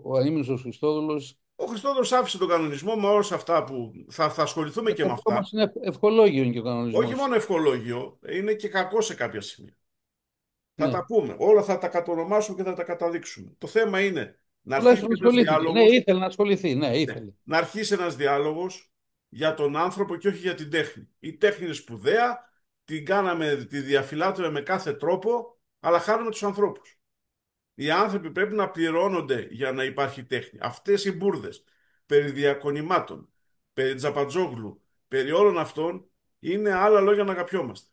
Ο ανήμιλος Χριστόδουλος. ο Χριστόδουλος άφησε τον κανονισμό με όλα αυτά που θα ασχοληθούμε και με Αυτό αυτά. μας είναι ευχολόγιο είναι και ο Όχι κανονισμός. μόνο ευχολόγιο, είναι και κακό σε κάποια σημεία. Θα Ναι. τα πούμε. Όλα θα τα κατονομάσουμε και θα τα καταδείξουμε. Το θέμα είναι να αρχίσει Τουλάχιστον ένας ασχολήθηκε. Ναι, διάλογος, ήθελε να ασχοληθεί. Ναι, ναι, ήθελε. να αρχίσει ένας διάλογος για τον άνθρωπο και όχι για την τέχνη. Η τέχνη είναι σπουδαία, την κάναμε, τη διαφυλάτουμε με κάθε τρόπο, αλλά χάνουμε τους ανθρώπους. Οι άνθρωποι πρέπει να πληρώνονται για να υπάρχει τέχνη. Αυτές οι μπουρδες περί διακονημάτων, περί Τζαπατζόγλου, περί όλων αυτών είναι άλλα λόγια να αγαπιόμαστε.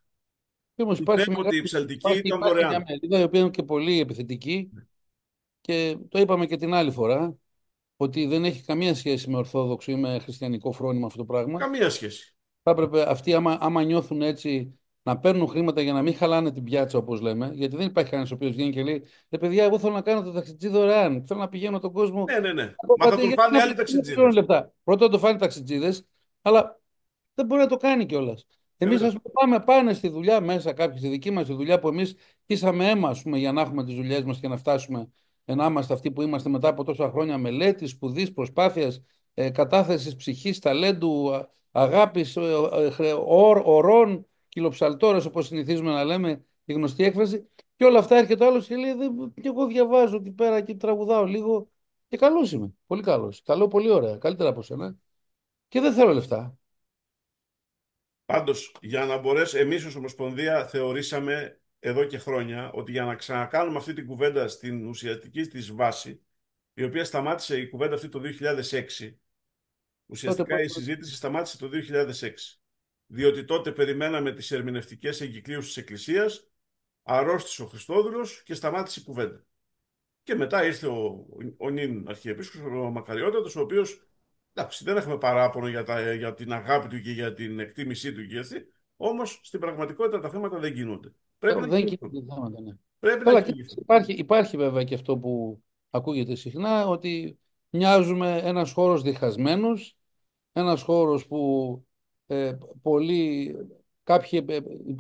Και όμως Του υπάρχει, κάποτε η ψαλτική υπάρχει, ήταν υπάρχει μια δωρεάν. μερίδα η οποία είναι και πολύ επιθετική και το είπαμε και την άλλη φορά ότι δεν έχει καμία σχέση με ορθόδοξο ή με χριστιανικό φρόνημα αυτό το πράγμα. Καμία σχέση. Θα έπρεπε αυτοί, άμα νιώθουν έτσι, να παίρνουν χρήματα για να μην χαλάνε την πιάτσα, όπως λέμε, γιατί δεν υπάρχει κανένα ο οποίο βγαίνει και λέει: παιδιά, εγώ θέλω να κάνω το ταξιτζή δωρεάν. Θέλω να πηγαίνω τον κόσμο. Ναι, ναι, ναι. Από Μα θα πάτε, τον γιατί φάνε να άλλοι πληρώνω ταξιτζίδες. λεφτά. Πρώτα να το φάνε ταξιτζίδε, αλλά δεν μπορεί να το κάνει κιόλα. Εμεί, α Βέβαια. πούμε, πάνε στη δουλειά μέσα κάποιοι, στη δική μα τη δουλειά που εμεί χύσαμε αίμα, ας πούμε, για να έχουμε τι δουλειέ μα και να φτάσουμε να είμαστε αυτοί που είμαστε μετά από τόσα χρόνια μελέτη, σπουδή, προσπάθεια, κατάθεση ψυχή, ταλέντου, αγάπη, ορών, κυλοψαλτόρες, όπω συνηθίζουμε να λέμε, η γνωστή έκφραση. Και όλα αυτά έρχεται ο άλλο και λέει: και εγώ διαβάζω εκεί πέρα και τραγουδάω λίγο. Και καλό είμαι. Πολύ καλό. Τα λέω πολύ ωραία. Καλύτερα από σένα. Και δεν θέλω λεφτά. Πάντως, για να μπορέσει, εμείς ως Ομοσπονδία θεωρήσαμε εδώ και χρόνια ότι για να ξανακάνουμε αυτή την κουβέντα στην ουσιαστική της βάση, η οποία σταμάτησε η κουβέντα αυτή το 2006, Τότε ουσιαστικά η πρώτα. συζήτηση σταμάτησε το 2006. Διότι τότε περιμέναμε τις ερμηνευτικές εγκυκλίους της Εκκλησίας, αρρώστησε ο Χριστόδουλος και σταμάτησε η κουβέντα. Και μετά ήρθε ο νυν Αρχιεπίσκοπος, ο Μακαριότατος, ο οποίος, εντάξει, δεν έχουμε παράπονο για την αγάπη του και για την εκτίμησή του και αυτή, όμως στην πραγματικότητα τα θέματα δεν γίνονται. Πρέπει να Δεν κινηθούν. κινείται θέματα, ναι. Πρέπει να Καλά, και κινηθούν. υπάρχει βέβαια και αυτό που ακούγεται συχνά, ότι μοιάζουμε ένας χώρος διχασμένος, ένας χώρος που ε, πολλοί, κάποιοι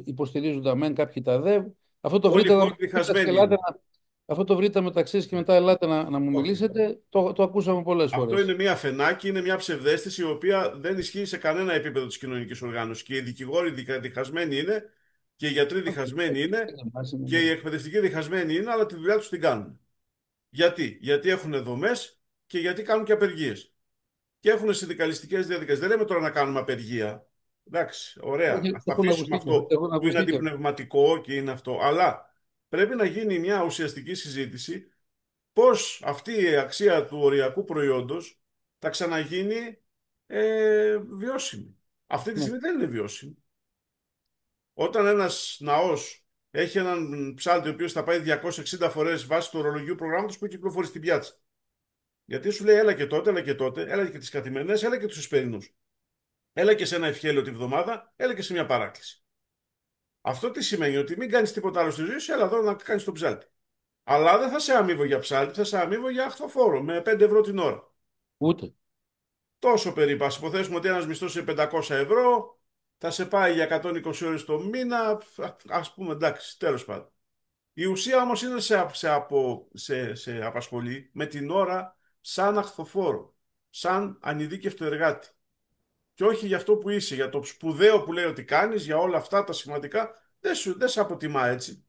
υποστηρίζουν τα μεν, κάποιοι τα δε. Αυτό το Όλοι οι βρείτε χώροι μεταξύ σας και διχασμένοι είναι. αυτό το βρείτε μεταξύ σας και μετά ελάτε να μου Όχι. μιλήσετε. Το ακούσαμε πολλές Αυτό φορές. είναι μια φενάκη, είναι μια ψευδαίσθηση η οποία δεν ισχύει σε κανένα επίπεδο της κοινωνικής οργάνωσης. Και οι δικηγόροι διχασμένοι είναι, και οι γιατροί διχασμένοι είναι, και οι εκπαιδευτικοί διχασμένοι είναι, αλλά τη δουλειά τους την κάνουν. Γιατί? Γιατί έχουν δομές και γιατί κάνουν και απεργίες. Και έχουν συνδικαλιστικές διαδικασίες. Δεν λέμε τώρα να κάνουμε απεργία. Εντάξει, ωραία. Ας τα Έχουν αφήσουμε ακουστεί και αυτό έχουν που είναι ακουστεί και αντιπνευματικό και είναι αυτό. Αλλά πρέπει να γίνει μια ουσιαστική συζήτηση πώς αυτή η αξία του οριακού προϊόντος θα ξαναγίνει βιώσιμη. Αυτή τη ναι. στιγμή δεν είναι βιώσιμη. Όταν ένας ναός έχει έναν ψάλτη ο οποίος θα πάει 260 φορές βάσει του ορολογίου προγράμματος που κυκλοφορεί στην πιάτσα. Γιατί σου λέει έλα και τότε, έλα και τότε, έλα και τις καθημερινές, έλα και τους εσπερινούς. Έλα και σε ένα ευχέλιο τη βδομάδα, έλα και σε μια παράκληση. Αυτό τι σημαίνει? Ότι μην κάνεις τίποτα άλλο στη ζωή σου, έλα εδώ να κάνεις τον ψάλτη. Αλλά δεν θα σε αμείβω για ψάλτη, θα σε αμείβω για αχθοφόρο με 5 ευρώ την ώρα. Ούτε. Τόσο περίπου. Ας υποθέσουμε ότι ένας μισθός είναι 500 ευρώ, θα σε πάει για 120 ώρες το μήνα, ας πούμε, εντάξει, τέλος πάντων. Η ουσία όμως είναι σε απασχολεί με την ώρα σαν αχθοφόρο, σαν ανειδίκευτο εργάτη. και όχι για αυτό που είσαι, για το σπουδαίο που λέει ότι κάνεις, για όλα αυτά τα σημαντικά, δεν σε αποτιμά έτσι.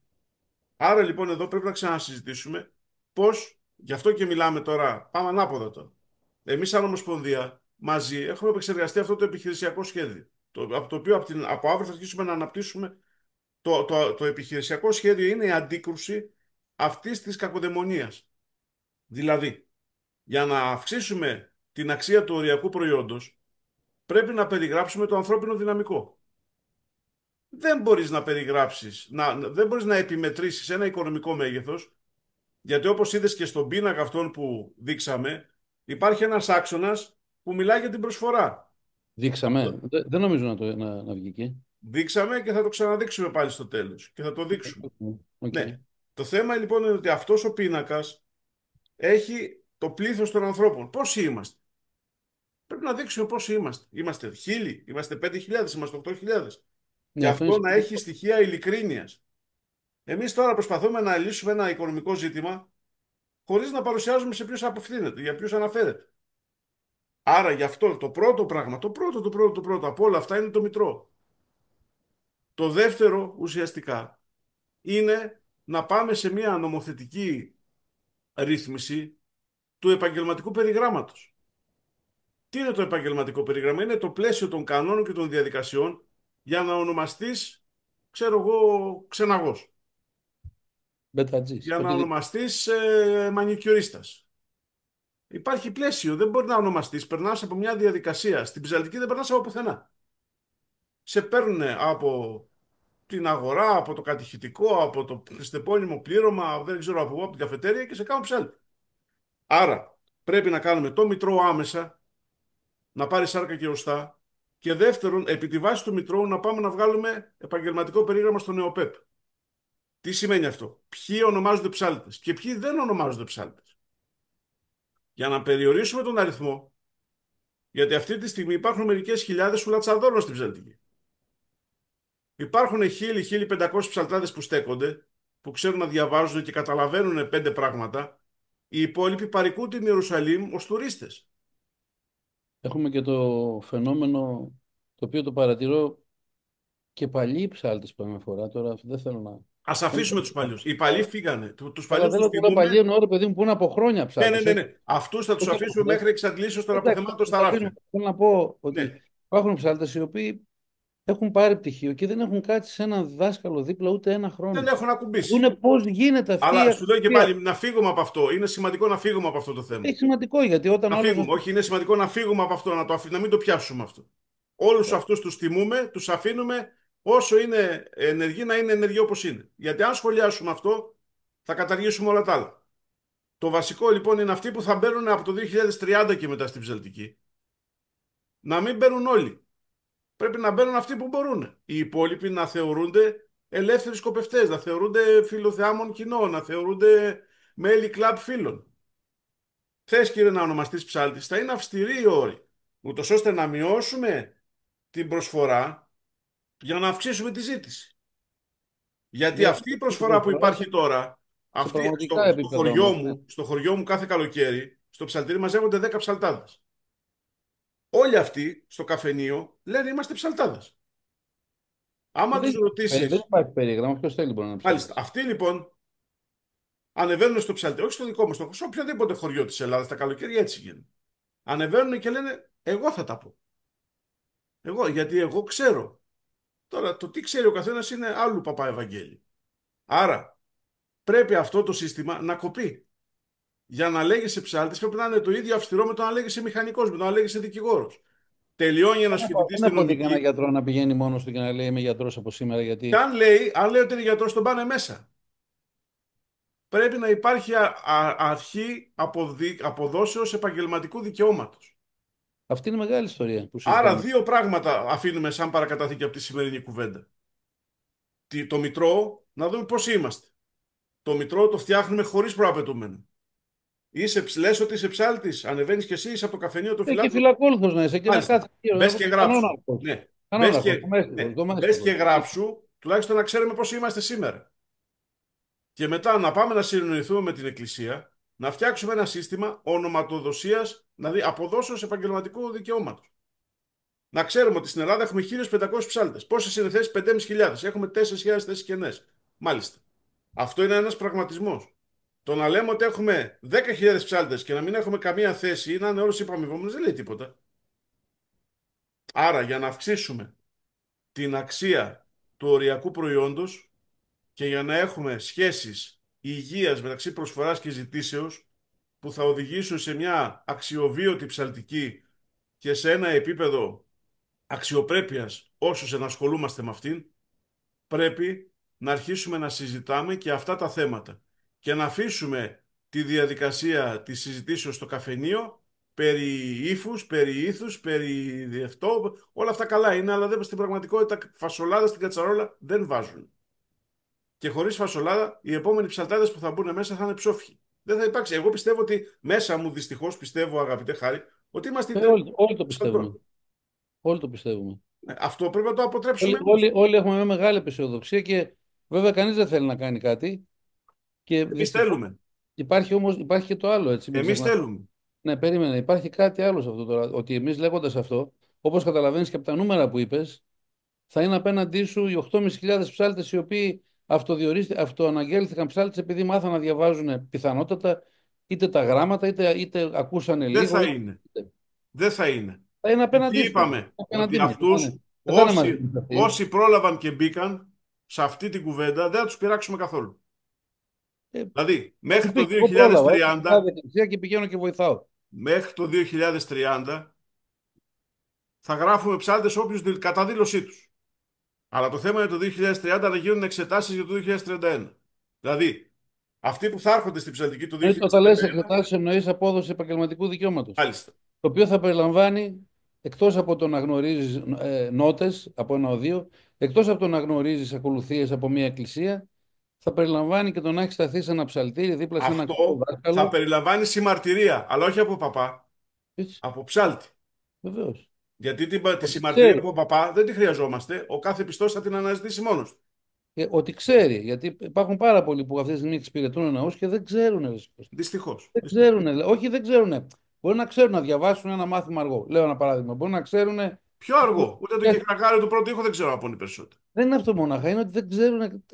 Άρα λοιπόν εδώ πρέπει να ξανασυζητήσουμε πώς, γι' αυτό και μιλάμε τώρα, πάμε ανάποδα τώρα. Εμείς σαν Ομοσπονδία μαζί έχουμε επεξεργαστεί αυτό το επιχειρησιακό σχέδιο, από το οποίο από αύριο θα αρχίσουμε να αναπτύσσουμε το επιχειρησιακό σχέδιο είναι η αντίκρουση αυτής της κακοδαιμονίας. Δηλαδή, για να αυξήσουμε την αξία του οριακού προϊόντος, πρέπει να περιγράψουμε το ανθρώπινο δυναμικό. Δεν μπορείς να περιγράψεις, δεν μπορείς να επιμετρήσεις ένα οικονομικό μέγεθος, γιατί όπως είδες και στον πίνακα αυτόν που δείξαμε, υπάρχει ένας άξονας που μιλάει για την προσφορά. Δείξαμε. Δεν νομίζω να βγει εκεί. Δείξαμε και θα το ξαναδείξουμε πάλι στο τέλος και θα το δείξουμε. Οκ. Ναι. Το θέμα λοιπόν είναι ότι αυτός ο πίνακας έχει το πλήθος των ανθρώπων. Πόσοι είμαστε? Πρέπει να δείξουμε πόσοι είμαστε. Είμαστε 1.000, είμαστε 5.000, είμαστε 8.000. Και Ναι, αυτό είναι αυτό να έχει σημαντικό. στοιχεία ειλικρίνειας. Εμείς τώρα προσπαθούμε να λύσουμε ένα οικονομικό ζήτημα χωρίς να παρουσιάζουμε σε ποιους απευθύνεται, για ποιους αναφέρεται. Άρα γι' αυτό το πρώτο πράγμα, το πρώτο από όλα αυτά είναι το Μητρό. Το δεύτερο ουσιαστικά είναι να πάμε σε μια νομοθετική ρύθμιση του επαγγελματικού περιγράμματος. Τι είναι το επαγγελματικό περίγραμμα? Είναι το πλαίσιο των κανόνων και των διαδικασιών για να ονομαστείς, ξέρω εγώ, ξεναγός. Μπετατζής. Για να ονομαστείς μανικιουρίστας. Υπάρχει πλαίσιο, δεν μπορεί να ονομαστείς. Περνάς από μια διαδικασία. Στην ψαλτική δεν περνάς από πουθενά. Σε παίρνουν από την αγορά, από το κατηχητικό, από το χριστεπώνυμο πλήρωμα, δεν ξέρω από την καφετέρια και σε κάνουν ψάλτη. Άρα πρέπει να κάνουμε το Μητρό άμεσα, να πάρει σάρκα και οστά. Και δεύτερον, επί τη βάση του Μητρώου να πάμε να βγάλουμε επαγγελματικό περίγραμμα στο ΝΕΟΠΕΠ. Τι σημαίνει αυτό? Ποιοι ονομάζονται ψάλτες και ποιοι δεν ονομάζονται ψάλτες. Για να περιορίσουμε τον αριθμό, γιατί αυτή τη στιγμή υπάρχουν μερικές χιλιάδες σουλατσαδόρων στην ψαλτική. Υπάρχουν 1.000-1.500 ψαλτάδες που στέκονται, που ξέρουν να διαβάζουν και καταλαβαίνουν 5 πράγματα. Οι υπόλοιποι παρικούν την Ιερουσαλήμ ως τουρίστες. Έχουμε και το φαινόμενο το οποίο το παρατηρώ και παλιοί ψάλτες που με φορά τώρα. Δεν θέλω να. Ας αφήσουμε τους παλιούς. Οι παλιοί φύγανε. Τους Αλλά παλιούς τους θέλω τώρα παλιοί τιμούμε. εννοώ, ρε παιδί μου, που είναι από χρόνια Ναι, ναι, ψάλτες. ναι, ναι. Αυτούς θα τους αφήσουμε μέχρι εξαντλήσεως των Εντάξει, αποθεμάτων στα θα αφήνουμε. ράφια. Θέλω να πω Ναι. ότι υπάρχουν ψάλτες οι οποίοι έχουν πάρει πτυχίο και δεν έχουν κάτσει σε έναν δάσκαλο δίπλα ούτε ένα Δεν χρόνο. έχουν ακουμπήσει. Δούνε πώς γίνεται αυτή η Αλλά σου λέω και πάλι αρτηρία. να φύγουμε από αυτό. Είναι σημαντικό να φύγουμε από αυτό το θέμα. Είναι σημαντικό γιατί όταν Να όλος φύγουμε. Όχι, είναι σημαντικό να φύγουμε από αυτό, να μην το πιάσουμε αυτό. Όλους αυτούς τους τιμούμε, τους αφήνουμε όσο είναι ενεργοί να είναι ενεργοί όπως είναι. Γιατί αν σχολιάσουμε αυτό, θα καταργήσουμε όλα τα άλλα. Το βασικό λοιπόν είναι αυτοί που θα μπαίνουν από το 2030 και μετά στην ψαλτική. Να μην μπαίνουν όλοι. Πρέπει να μπαίνουν αυτοί που μπορούν. Οι υπόλοιποι να θεωρούνται ελεύθεροι σκοπευτές, να θεωρούνται φιλοθεάμων κοινών, να θεωρούνται μέλη κλαμπ φίλων. Θες κύριε να ονομαστείς ψάλτης, θα είναι αυστηροί οι όροι, ούτως ώστε να μειώσουμε την προσφορά για να αυξήσουμε τη ζήτηση. Γιατί για αυτή η προσφορά που υπάρχει τώρα, σε αυτή, πραγματικά επίπεδα όμως. Ναι. στο χωριό μου κάθε καλοκαίρι, στο ψαλτήρι μαζεύονται 10 ψαλτάδες. Όλοι αυτοί στο καφενείο λένε είμαστε ψαλτάδες. Άμα τους Δεν ρωτήσεις, υπάρχει περίγραμμα. Ποιος θέλει μπορεί να είναι μάλιστα, ψάλτης. αυτοί λοιπόν ανεβαίνουν στο ψαλτήρι, όχι στο δικό μου, σε οποιοδήποτε χωριό της Ελλάδας, τα καλοκαίρια έτσι γίνεται. Ανεβαίνουν και λένε εγώ θα τα πω. Εγώ, γιατί εγώ ξέρω. Τώρα το τι ξέρει ο καθένας είναι άλλου παπά Ευαγγέλη. Άρα πρέπει αυτό το σύστημα να κοπεί. Για να λέγεσαι ψάλτης πρέπει να είναι το ίδιο αυστηρό με το να λέγεσαι μηχανικός, με το να λέγεσαι δικηγόρος. Τελειώνει ένας φοιτητής Δεν στη έχω δει κανένα νομική γιατρό να πηγαίνει μόνος του και να λέει είμαι γιατρός από σήμερα και γιατί. αν λέει ότι είναι γιατρός τον πάνε μέσα. Πρέπει να υπάρχει αρχή αποδόσεως επαγγελματικού δικαιώματος. Αυτή είναι μεγάλη ιστορία που Άρα συζητάμε. δύο πράγματα αφήνουμε σαν παρακαταθήκη από τη σημερινή κουβέντα. Το Μητρό, να δούμε πώς είμαστε. Το Μητρό το φτιάχνουμε χωρίς προαπαιτούμενο. Λες ότι είσαι ψάλτης, ανεβαίνεις και εσύ, είσαι από το καφενείο του Και φυλάκου. φυλακόλουθος να είσαι και να Μάλιστα. κάθεσαι γύρω. Μπες και γράψου. Κανόναρχος. Ναι. Κανόναρχος. Δομέστικος. Μπες και Δομέστικος. γράψου, τουλάχιστον να ξέρουμε πώς είμαστε σήμερα. Και μετά να πάμε να συνεννοηθούμε με την Εκκλησία, να φτιάξουμε ένα σύστημα ονοματοδοσίας, δηλαδή αποδόσεως επαγγελματικού δικαιώματος. Να ξέρουμε ότι στην Ελλάδα έχουμε 1.500 ψάλτες. Πόσες είναι θέσεις? 5.500. Έχουμε 4.000 θέσεις κενές. Μάλιστα. Αυτό είναι ένας πραγματισμός. Το να λέμε ότι έχουμε 10.000 ψάλτες και να μην έχουμε καμία θέση ή να είναι όλους υπαμοιβόμενους δεν λέει τίποτα. Άρα, για να αυξήσουμε την αξία του οριακού προϊόντος και για να έχουμε σχέσεις υγείας μεταξύ προσφοράς και ζητήσεως που θα οδηγήσουν σε μια αξιοβίωτη ψαλτική και σε ένα επίπεδο αξιοπρέπειας όσους ενασχολούμαστε με αυτήν, πρέπει να αρχίσουμε να συζητάμε και αυτά τα θέματα και να αφήσουμε τη διαδικασία της συζητήσεως στο καφενείο περί ύφους, περί ήθους, περί αυτό, όλα αυτά καλά είναι, αλλά δεν, στην πραγματικότητα φασολάδα στην κατσαρόλα δεν βάζουν. Και χωρίς φασολάδα, οι επόμενοι ψαλτάδες που θα μπουν μέσα θα είναι ψόφιοι. Δεν θα υπάρξει. Εγώ πιστεύω ότι μέσα μου, δυστυχώς, πιστεύω, αγαπητέ Χάρη, ότι είμαστε οι Όλοι το πιστεύουμε. τελευταίοι. Όλοι το πιστεύουμε. Αυτό πρέπει να το αποτρέψουμε εμείς. Όλοι έχουμε μια μεγάλη αισιοδοξία και βέβαια κανείς δεν θέλει να κάνει κάτι. Και Εμείς δυστυχώς θέλουμε. υπάρχει και το άλλο, έτσι, μην Εμείς ξεχνάτε. θέλουμε. Ναι, περίμενε. Υπάρχει κάτι άλλο σε αυτό τώρα. Ότι εμείς λέγοντας αυτό, όπως καταλαβαίνεις και από τα νούμερα που είπες, θα είναι απέναντί σου οι 8.500 ψάλτες οι οποίοι αυτοαναγγέλθηκαν ψάλτες επειδή μάθαν να διαβάζουν πιθανότατα είτε τα γράμματα είτε ακούσανε Δεν λίγο. θα είναι. Δεν θα είναι. Θα είναι Γιατί απέναντί σου. είπαμε ότι Απέναντί μας. αυτούς Δεν θα είναι μαζί μας αυτοί. όσοι πρόλαβαν και μπήκαν σε αυτή την κουβέντα δεν θα τους πειράξουμε καθόλου. Ε, Δηλαδή, Ό,τι πει, εγώ πρόλαβα. Έχω κάθε εκκλησία και πηγαίνω και βοηθάω. μέχρι το 2030 θα γράφουμε ψάλτες όποιους κατά δήλωσή τους. Αλλά το θέμα είναι το 2030 να γίνουν εξετάσεις για το 2031. Δηλαδή, αυτοί που θα έρχονται στην ψαλτική το Όταν λες 2031, εξετάσεις εννοείς απόδοση επαγγελματικού δικαιώματος. μάλιστα. Το οποίο θα περιλαμβάνει, εκτός από το να γνωρίζεις νότες από 1 οδείο, εκτός από το να γνωρίζεις ακολουθίες από μια εκκλησία, θα περιλαμβάνει και το να έχει σταθεί σε ένα ψαλτήρι δίπλα σε ένα καλό Αυτό θα δάσκαλο. περιλαμβάνει συμμαρτυρία, αλλά όχι από παπά, Έτσι, από ψάλτη. βεβαίως. Γιατί τη Ότι συμμαρτυρία ξέρει, από παπά δεν τη χρειαζόμαστε. Ο κάθε πιστός θα την αναζητήσει μόνος του. ότι ξέρει, γιατί υπάρχουν πάρα πολλοί που αυτή τη στιγμή εξυπηρετούν ναούς και δεν ξέρουν. Δυστυχώς. Δεν ξέρουν, όχι δεν ξέρουν. Μπορεί να ξέρουν να διαβάσουν ένα μάθημα αργό. Λέω ένα παράδειγμα. Μπορεί να ξέρουν. Πιο αργό. Ούτε το κεκτακάριο του πρώτου ήχου δεν ξέρω να πούνε περισσότερο. Δεν είναι αυτό μονάχα, είναι ότι δεν ξέρουν.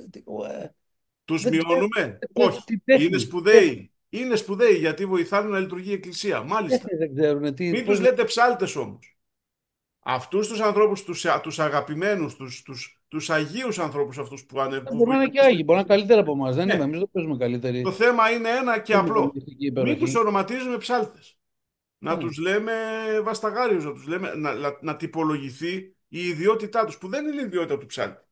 Τους Δεν ξέρουν μειώνουμε. Όχι. τι Είναι τέχνη. σπουδαίοι. Είναι σπουδαίοι γιατί βοηθάνε να λειτουργεί η Εκκλησία. Μάλιστα. Τέχνη δεν ξέρουν. Μην τους λέτε ψάλτες όμως. Αυτούς τους ανθρώπους, τους αγαπημένους, τους αγίους ανθρώπους αυτούς που Μπορεί να είναι βοηθάνε και στην άγιοι, μπορεί να είναι Εκκλησία. καλύτερα από εμά. Δεν είμαι. Ναι. Εμεί δεν παίζουμε Το καλύτεροι. θέμα είναι ένα και Δεν έχουμε απλό. μυστική Μην τους υπεροχή. ονοματίζουμε ψάλτες. Να Ναι. τους λέμε βασταγάριους, να τους λέμε, να τυπολογηθεί η ιδιότητά τους, που δεν είναι η ιδιότητα του ψάλτη.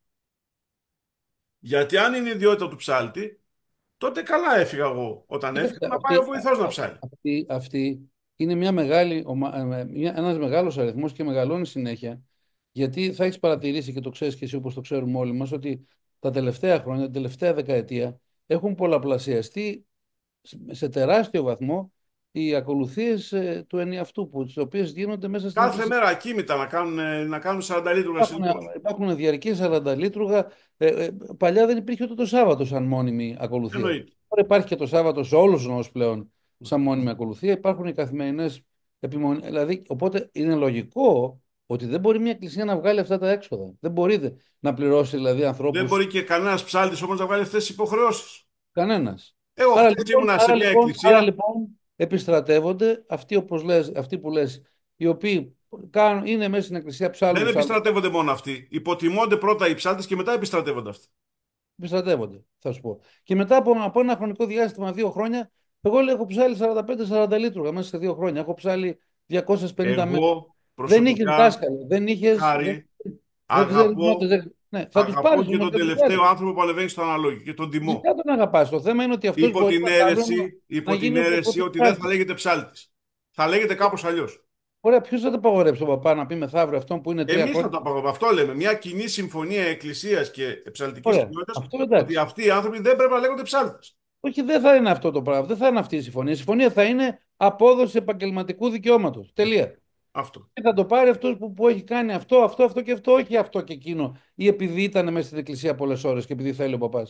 Γιατί αν είναι η ιδιότητα του ψάλτη, τότε καλά έφυγα εγώ όταν έφυγα Κοίταξε, να πάει ο βοηθός να ψάλει. αυτή είναι μια ένας μεγάλος αριθμός και μεγαλώνει συνέχεια. Γιατί θα έχεις παρατηρήσει και το ξέρεις και εσύ όπως το ξέρουμε όλοι μας ότι τα τελευταία χρόνια, την τελευταία δεκαετία έχουν πολλαπλασιαστεί σε τεράστιο βαθμό οι ακολουθίες του ενιαυτού, τις οποίες γίνονται μέσα στην Κάθε εκκλησία. μέρα ακίνητα να κάνουν 40 λίτρα Υπάρχουν, συνεχώς. υπάρχουν διαρκείς 40 λίτρουγα. Παλιά δεν υπήρχε ούτε το Σάββατο σαν μόνιμη ακολουθία. Εννοείται. Τώρα υπάρχει και το Σάββατο σε όλους τους ναούς πλέον σαν μόνιμη ακολουθία. Υπάρχουν οι καθημερινές επιμονές. Δηλαδή, οπότε είναι λογικό ότι δεν μπορεί μια εκκλησία να βγάλει αυτά τα έξοδα. Δεν μπορείτε να πληρώσει δηλαδή Δεν ανθρώπους μπορεί και κανένας ψάλτης όμως να βγάλει αυτές τις υποχρεώσεις. κανένας. Εγώ Άρα χτες λοιπόν, ήμουνα σε άρα, μια λοιπόν, άρα εκκλησία. λοιπόν επιστρατεύονται αυτοί, όπως αυτοί που λες, οι οποίοι είναι μέσα στην εκκλησία Δεν ψάλουν. επιστρατεύονται μόνο αυτοί. Υποτιμώνται πρώτα οι ψάλτες και μετά επιστρατεύονται αυτοί. Επιστρατεύονται, θα σου πω. Και μετά από ένα χρονικό διάστημα, 2 χρόνια, εγώ έχω ψάλει 45-40 λίτρουγα μέσα σε 2 χρόνια. Έχω ψάλει 250 μέρες. Εγώ Δεν είχε προσωπικά, δάσκαλο, δεν είχε. Χάρη, Δεν ξέρει νότες. αγαπώ, Ναι, θα του αγαπώ πάρει και όμω τον και του τελευταίο βγάλει. άνθρωπο που ανεβαίνει στο αναλόγιο και τον τιμώ. Φυσικά τον αγαπά. Το θέμα είναι ότι αυτό Υπό μπορεί την αύριο αίρεση, να υπό την γίνει αίρεση ότι δεν θα οποιοδήποτε. λέγεται ψάλτης. Θα λέγεται κάπως αλλιώς. Ωραία, ποιο θα το απαγορέψει τον παπά να πει μεθαύριο αυτόν που είναι 3 Εμείς θα χρόνια. το απαγορεύουμε. Αυτό λέμε. Μια κοινή συμφωνία εκκλησίας και ψαλτικής Ωραία, κοινότητας αυτό ότι εντάξει. αυτοί οι άνθρωποι δεν πρέπει να λέγονται ψάλτες. Όχι, δεν θα είναι αυτό το πράγμα. Δεν θα είναι αυτή η συμφωνία. Η συμφωνία θα είναι απόδοση επαγγελματικού δικαιώματο. Τελεία. Αυτό. Και θα το πάρει αυτό που έχει κάνει αυτό και αυτό, όχι αυτό και εκείνο. Ή επειδή ήταν μέσα στην εκκλησία πολλέ ώρε και επειδή θέλει ο παπά.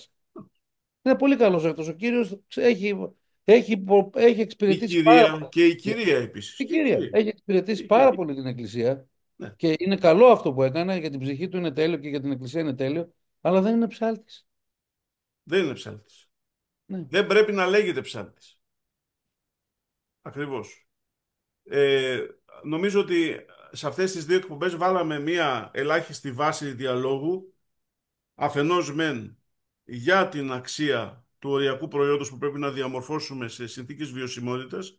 Είναι πολύ καλό αυτό. Ο κύριο έχει Η εξυπηρετήσει πάρα κυρία πολύ. και η κυρία επίσης. Η Και η κυρία κυρία. έχει Και εξυπηρετήσει η πάρα κυρία. πολύ την εκκλησία. Ναι, Και είναι καλό αυτό που έκανε, για την ψυχή του είναι τέλειο και για την εκκλησία είναι τέλειο, αλλά δεν είναι ψάλτης. δεν είναι ψάλτης. Ναι. Δεν πρέπει να λέγεται ψάλτης. Ακριβώς. Ε, Νομίζω ότι σε αυτές τις δύο εκπομπές βάλαμε μία ελάχιστη βάση διαλόγου, αφενός μεν για την αξία του οριακού προϊόντος που πρέπει να διαμορφώσουμε σε συνθήκες βιωσιμότητας,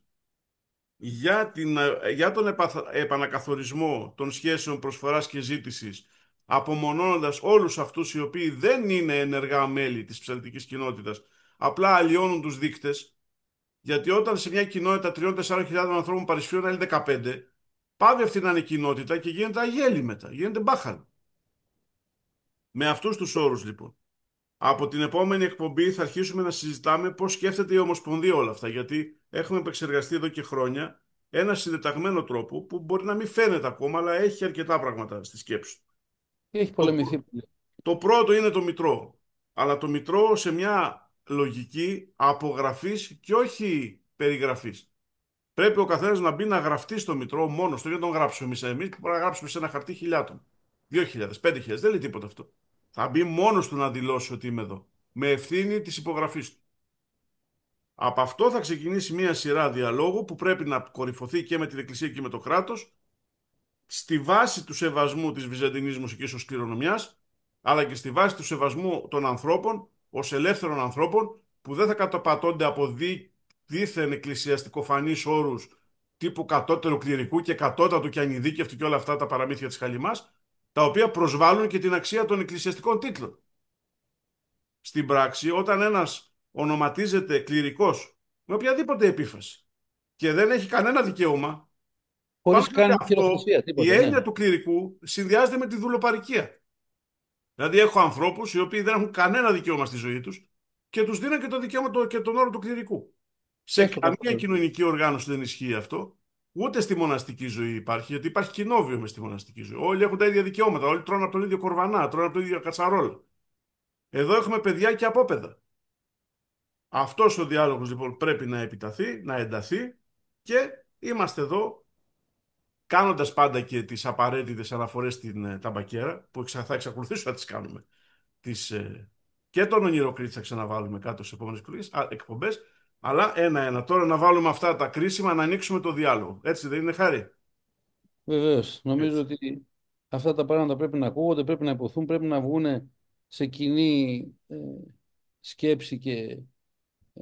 για τον επανακαθορισμό των σχέσεων προσφοράς και ζήτησης, απομονώνοντας όλους αυτούς οι οποίοι δεν είναι ενεργά μέλη της ψαλτικής κοινότητας, απλά αλλοιώνουν τους δείκτες, γιατί όταν σε μια κοινότητα 3-4 χιλιάδων ανθρώπων παρισφύουν άλλοι 15, πάβει αυτή να είναι κοινότητα και γίνεται αγέλη μετά, γίνεται μπάχαλο. Με αυτούς τους όρους λοιπόν. Από την επόμενη εκπομπή θα αρχίσουμε να συζητάμε πώς σκέφτεται η Ομοσπονδία όλα αυτά, γιατί έχουμε επεξεργαστεί εδώ και χρόνια ένα συντεταγμένο τρόπο που μπορεί να μην φαίνεται ακόμα, αλλά έχει αρκετά πράγματα στη σκέψη του. Και έχει Το, πολεμηθεί πολύ. το πρώτο είναι το Μητρό, αλλά το Μητρό σε μια λογική απογραφής και όχι περιγραφής. Πρέπει ο καθένας να μπει να γραφτεί στο Μητρό μόνος του, για να τον γράψουμε εμείς που μπορούμε να γράψουμε σε ένα χαρτί 1.000, 2.000, 5.000, δεν λέει τίποτα αυτό. Θα μπει μόνος του να δηλώσει ότι είμαι εδώ, με ευθύνη της υπογραφής του. Από αυτό θα ξεκινήσει μια σειρά διαλόγου που πρέπει να κορυφωθεί και με την Εκκλησία και με το κράτος, στη βάση του σεβασμού της βυζαντινής μουσικής ως κληρονομιάς, αλλά και στη βάση του σεβασμού των ανθρώπων ως ελεύθερων ανθρώπων που δεν θα καταπατώνται από δίθεν εκκλησιαστικοφανείς όρους τύπου κατώτερου κληρικού και κατώτατου και ανειδίκευτου και όλα αυτά τα παραμύθια της Χαλιμάς, τα οποία προσβάλλουν και την αξία των εκκλησιαστικών τίτλων. Στην πράξη, όταν ένας ονοματίζεται κληρικός με οποιαδήποτε επίφαση και δεν έχει κανένα δικαίωμα, Χωρίς πάντοτε καν αυτό, χειροκρισία, η τίποτα, ναι. έννοια του κληρικού συνδυάζεται με τη δουλοπαρικία. Δηλαδή έχω ανθρώπους οι οποίοι δεν έχουν κανένα δικαίωμα στη ζωή τους και τους δίνω και το δικαίωμα και τον όρο του κληρικού. Σε Και στο καμία καθόλου. κοινωνική οργάνωση δεν ισχύει αυτό. Ούτε στη μοναστική ζωή υπάρχει, γιατί υπάρχει κοινόβιο με στη μοναστική ζωή. Όλοι έχουν τα ίδια δικαιώματα, όλοι τρώνε από τον ίδιο κορβανά, τρώνε από το ίδιο κατσαρόλα. Εδώ έχουμε παιδιά και απόπεδα. Αυτός ο διάλογος λοιπόν πρέπει να επιταθεί, να ενταθεί και είμαστε εδώ κάνοντας πάντα και τις απαραίτητες αναφορές στην ταμπακέρα που θα εξακολουθήσουμε να τις κάνουμε. Τις, και τον Ονειροκρίτη θα ξαναβάλουμε κάτω στις επόμενες εκπομπές, αλλά ένα-ένα. Τώρα να βάλουμε αυτά τα κρίσιμα, να ανοίξουμε το διάλογο. Έτσι δεν είναι, Χάρη? Βεβαίως. Νομίζω Έτσι. ότι αυτά τα πράγματα πρέπει να ακούγονται, πρέπει να υποθούν, πρέπει να βγουν σε κοινή σκέψη και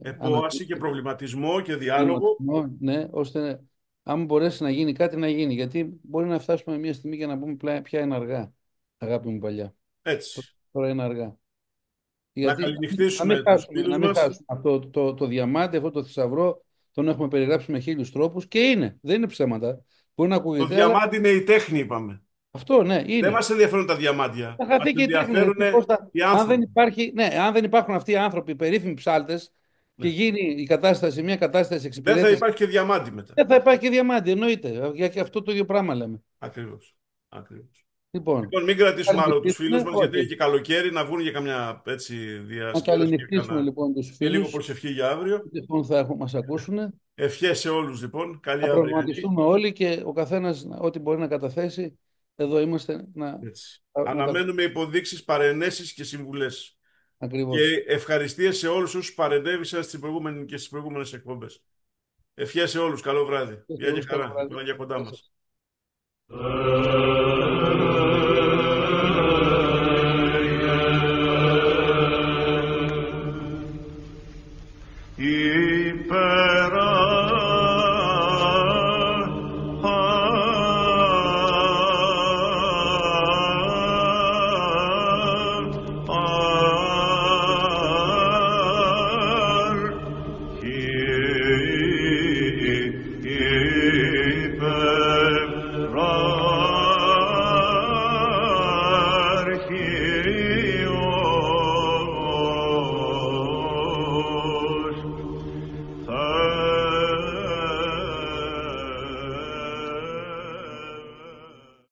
Επόαση και αναλύση. προβληματισμό και διάλογο. Προβληματισμό, ναι, ώστε αν μπορέσει να γίνει κάτι να γίνει. Γιατί μπορεί να φτάσουμε μια στιγμή και να πούμε πια είναι αργά, αγάπη μου παλιά. Έτσι. Τώρα είναι αργά. Να Γιατί να μην καληνυχτήσουμε τους χάσουμε, φίλους να μην μας. χάσουμε αυτό το διαμάντι, αυτό το θησαυρό, τον έχουμε περιγράψει με 1.000 τρόπους και είναι. Δεν είναι ψέματα. Μπορεί να Το ακούγεται, αλλά διαμάντι είναι η τέχνη, είπαμε. αυτό ναι, Δεν είναι. μας ενδιαφέρουν τα διαμάντια. Θα Μας χαθεί και η τέχνη. ενδιαφέρουν Γιατί οι αν δεν άνθρωποι. υπάρχει, ναι, αν δεν υπάρχουν αυτοί οι άνθρωποι, οι περίφημοι ψάλτες, και Ναι. γίνει η κατάσταση, μια κατάσταση Δεν θα εξυπηρέτηση, υπάρχει και διαμάντι μετά. δεν θα υπάρχει και διαμάντι. Εννοείται. Για και αυτό το ίδιο πράγμα λέμε. Ακριβώς. Ακριβώς. Λοιπόν, Λοιπόν, μην κρατήσουμε άλλο τους φίλους καληνυχτήσουμε, μας, γιατί έχει όχι. και καλοκαίρι, να βγουν για καμιά έτσι Να διασκέδαση καληνυχτήσουμε λοιπόν τους και λίγο φίλους προσευχή για αύριο. που τυχόν θα μας ακούσουν. Ευχές σε όλους λοιπόν. Καλή Να αυριανή. προβληματιστούμε όλοι και ο καθένας ό,τι μπορεί να καταθέσει. Εδώ είμαστε Έτσι. να τα Αναμένουμε υποδείξεις, παρενέσεις και συμβουλές. Και ακριβώς. ευχαριστίες σε όλους όσους παρενέβησαν στις προηγούμενες εκπομπές. Ευχές σε όλους. Καλό βράδυ. Και σε Γεια και όλους καλό χαρά. βράδυ. Όλα για κοντά Γεια μας. σας.